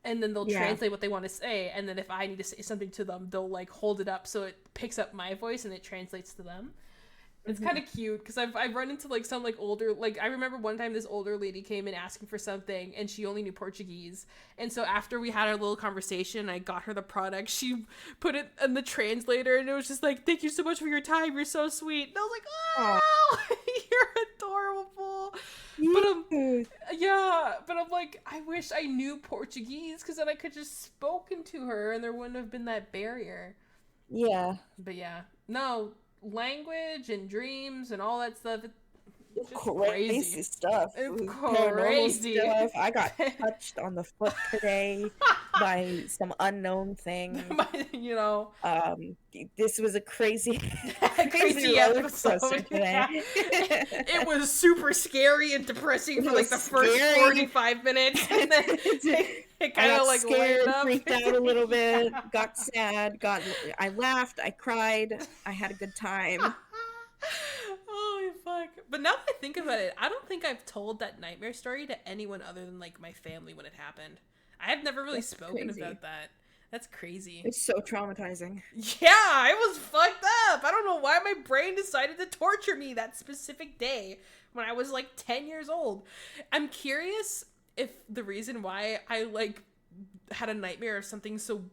And then they'll translate what they want to say. And then if I need to say something to them, they'll like hold it up so it picks up my voice and it translates to them. It's kind of cute because I've run into like some like older, like I remember one time this older lady came in asking for something and she only knew Portuguese. And so after we had our little conversation, I got her the product. She put it in the translator and it was just like, thank you so much for your time. You're so sweet. And I was like, oh, you're adorable. But I'm like, I wish I knew Portuguese because then I could just spoken to her and there wouldn't have been that barrier. Yeah. But yeah, no, language and dreams and all that stuff. It's crazy stuff. It's crazy stuff. I got touched on the foot today by some unknown thing. You know, this was a crazy episode today. It was super scary and depressing for like the first 45 minutes, and then it kind of like scared, freaked out a little bit, got sad, I laughed, I cried, I had a good time. Holy fuck. But now that I think about it, I don't think I've told that nightmare story to anyone other than like my family when it happened. I have never really spoken about that. That's crazy. It's so traumatizing. Yeah, it was fucked up. I don't know why my brain decided to torture me that specific day when I was like 10 years old. I'm curious if the reason why I like had a nightmare of something so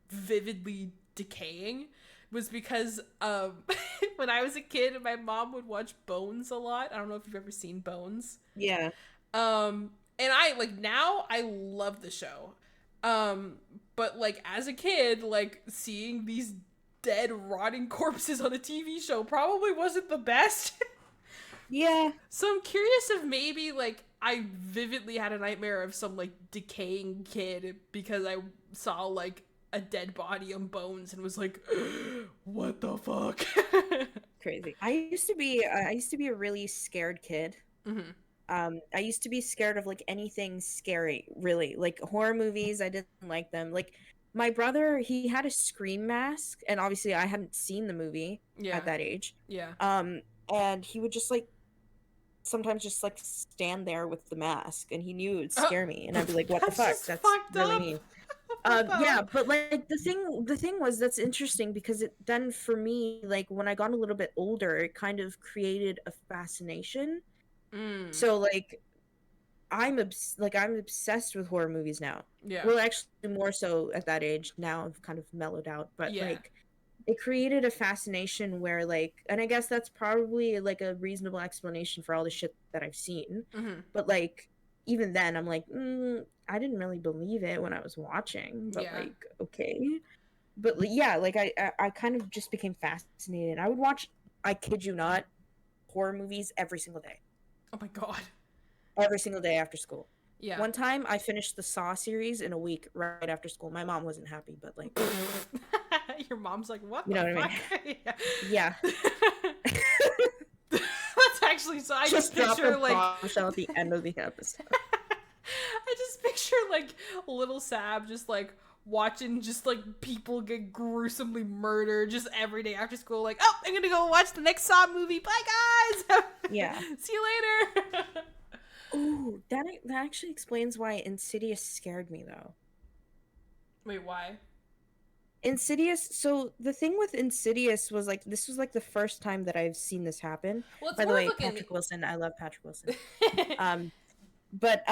vividly decaying was because when I was a kid, my mom would watch Bones a lot. I don't know if you've ever seen Bones. Yeah. And I like now I love the show. But like as a kid, like seeing these dead rotting corpses on a TV show probably wasn't the best. Yeah. So I'm curious if maybe like I vividly had a nightmare of some like decaying kid because I saw like a dead body on Bones and was like, what the fuck? Crazy. I used to be a really scared kid. Hmm. I used to be scared of like anything scary, really. Like horror movies, I didn't like them. Like my brother, he had a Scream mask, and obviously I hadn't seen the movie Yeah, at that age. yeah. And he would just like sometimes just like stand there with the mask, and he knew it would Uh, scare me, and I'd be like, "What the that's fuck? just That's fucked really up. mean." What Yeah, the- but like the thing was that's interesting because it then for me, like when I got a little bit older, it kind of created a fascination. Mm, So like I'm obsessed with horror movies now. yeah, Well, actually more so at that age. Now I've kind of mellowed out, but yeah. like it created a fascination where like, and I guess that's probably like a reasonable explanation for all the shit that I've seen. Hmm. But like even then I'm like, I didn't really believe it when I was watching, but Yeah. like okay. But like, yeah, like I kind of just became fascinated. I would watch, I kid you not, horror movies every single day. Oh my god. Every single day after school. Yeah. One time I finished the Saw series in a week right after school. My mom wasn't happy, but like, Your mom's like, what you the know what I fuck? mean? Yeah. Yeah. That's actually so. I just Just drop picture a like bombshell at the end of the episode. I just picture like little Sab just like watching just like people get gruesomely murdered just every day after school. Like, oh, I'm gonna go watch the next Saw movie. Bye, guys. Yeah. See you later. Ooh, that actually explains why Insidious scared me though. Wait, why? Insidious, so the thing with Insidious was like this was like the first time that I've seen this happen. Well, it's By the more of way, like an. Patrick Wilson, I love Patrick Wilson. Um but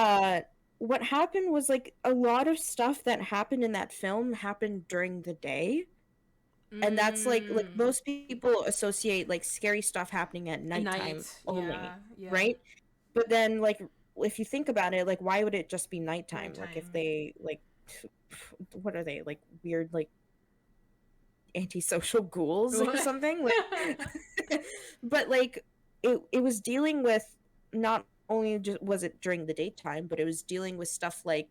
what happened was like a lot of stuff that happened in that film happened during the day. And that's like Mm, most people associate like scary stuff happening at at night. nighttime only, Yeah, yeah. right? But then like if you think about it, like why would it just be nighttime? Like if Nighttime. they like what are they? Like weird like antisocial ghouls or something? Like but like it was dealing with not only just was it during the daytime, but it was dealing with stuff like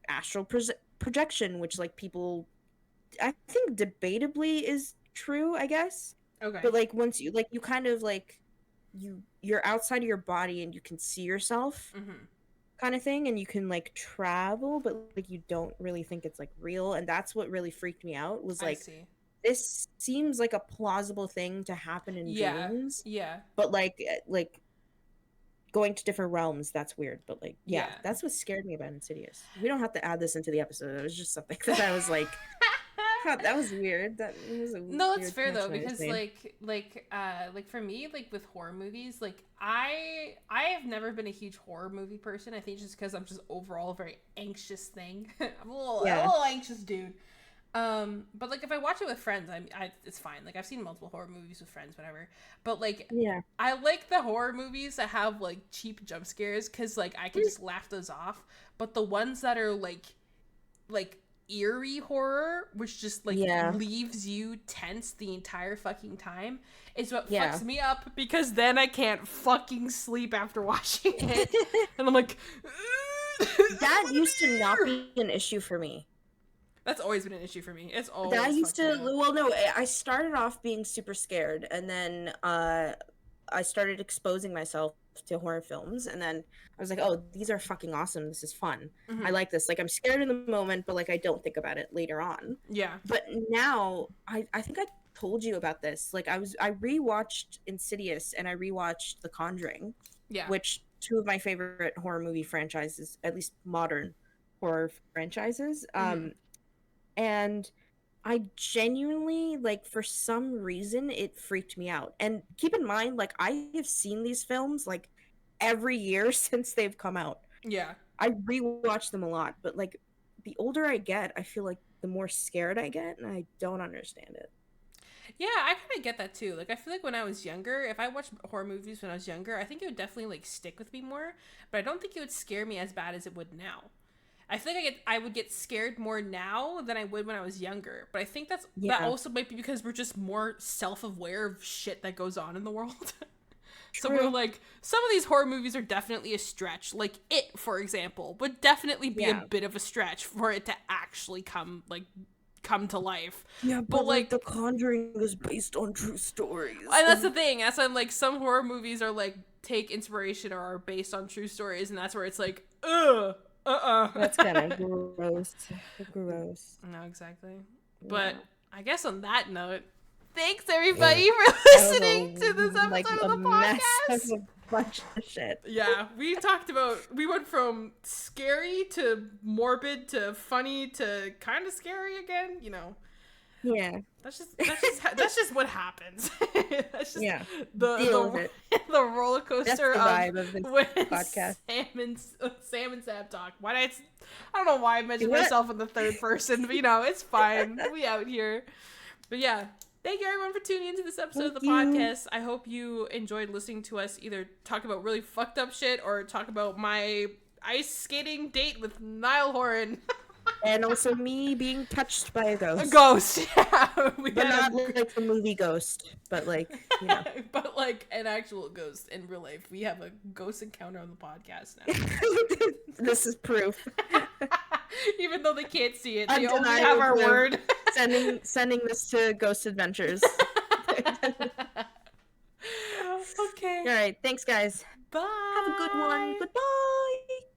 astral projection, which like people I think debatably is true, I guess. Okay. But like once you like you kind of like you're outside of your body and you can see yourself Mm-hmm. kind of thing and you can like travel but like you don't really think it's like real, and that's what really freaked me out was I like see. this seems like a plausible thing to happen in Yeah. dreams, Yeah. but like going to different realms, that's weird. But like yeah, Yeah. that's what scared me about Insidious. We don't have to add this into the episode. It was just something that I was like, "Huh, that was weird. That was a No, it's weird fair though connection I just because made." like for me like with horror movies like I have never been a huge horror movie person. I think just because I'm just overall a very anxious thing. I'm a Yeah. little anxious dude. But like if I watch it with friends, I it's fine. Like I've seen multiple horror movies with friends, whatever. But like Yeah. I like the horror movies that have like cheap jump scares because like I can just laugh those off. But the ones that are like eerie horror, which just like Yeah. leaves you tense the entire fucking time, is what Yeah. fucks me up because then I can't fucking sleep after watching it, and I'm like, That used to not be an issue for me. That's always been an issue for me. It's always That used fucked to me up. well no, I started off being super scared, and then I started exposing myself to horror films, and then I was like, "Oh, these are fucking awesome. This is fun. I Mhm. like this." Like I'm scared in the moment, but like I don't think about it later on. Yeah. But now I think I told you about this. Like I rewatched Insidious and I rewatched The Conjuring, Yeah. which two of my favorite horror movie franchises, at least modern horror franchises. Mhm. And I genuinely like for some reason it freaked me out. And keep in mind, like I have seen these films like every year since they've come out. Yeah. I rewatch them a lot, but like the older I get, I feel like the more scared I get, and I don't understand it. Yeah, I kind of get that too. Like, I feel like when I was younger, if I watched horror movies when I was younger, I think it would definitely like stick with me more. But I don't think it would scare me as bad as it would now. I feel like I would get scared more now than I would when I was younger. But I think that Yeah. also might be because we're just more self-aware of shit that goes on in the world. So True. we're like, some of these horror movies are definitely a stretch. Like It, for example, would definitely be Yeah. a bit of a stretch for it to actually come to life. Yeah, But like, The Conjuring is based on true stories. and that's the thing. That's why I'm like, some horror movies are like take inspiration or are based on true stories, and that's where it's like, That's kind of gross. Gross. No, exactly. Yeah. But I guess on that note, thanks everybody for listening to this episode like of a the mess podcast. of a bunch of shit. Yeah, we went from scary to morbid to funny to kind of scary again. You know, Yeah. that's just what happens. That's just Yeah. the Deal with the roller That's coaster the of vibe of this when podcast. Sam and Sam talk. I don't know why I mentioned What? myself in the third person, but you know, it's fine. We out here. But yeah, thank you everyone for tuning into this episode of the Thank you. podcast. I hope you enjoyed listening to us either talk about really fucked up shit or talk about my ice skating date with Niall Horan. And also me being touched by a ghost. A ghost. Yeah. We But had not like the movie Ghost, but like, you know. but like an actual ghost in real life. We have a ghost encounter on the podcast now. This is proof. Even though they can't see it, they only Undeniable have our proof. word. Sending this to Ghost Adventures. Okay. All right, thanks guys. Bye. Have a good one. Goodbye.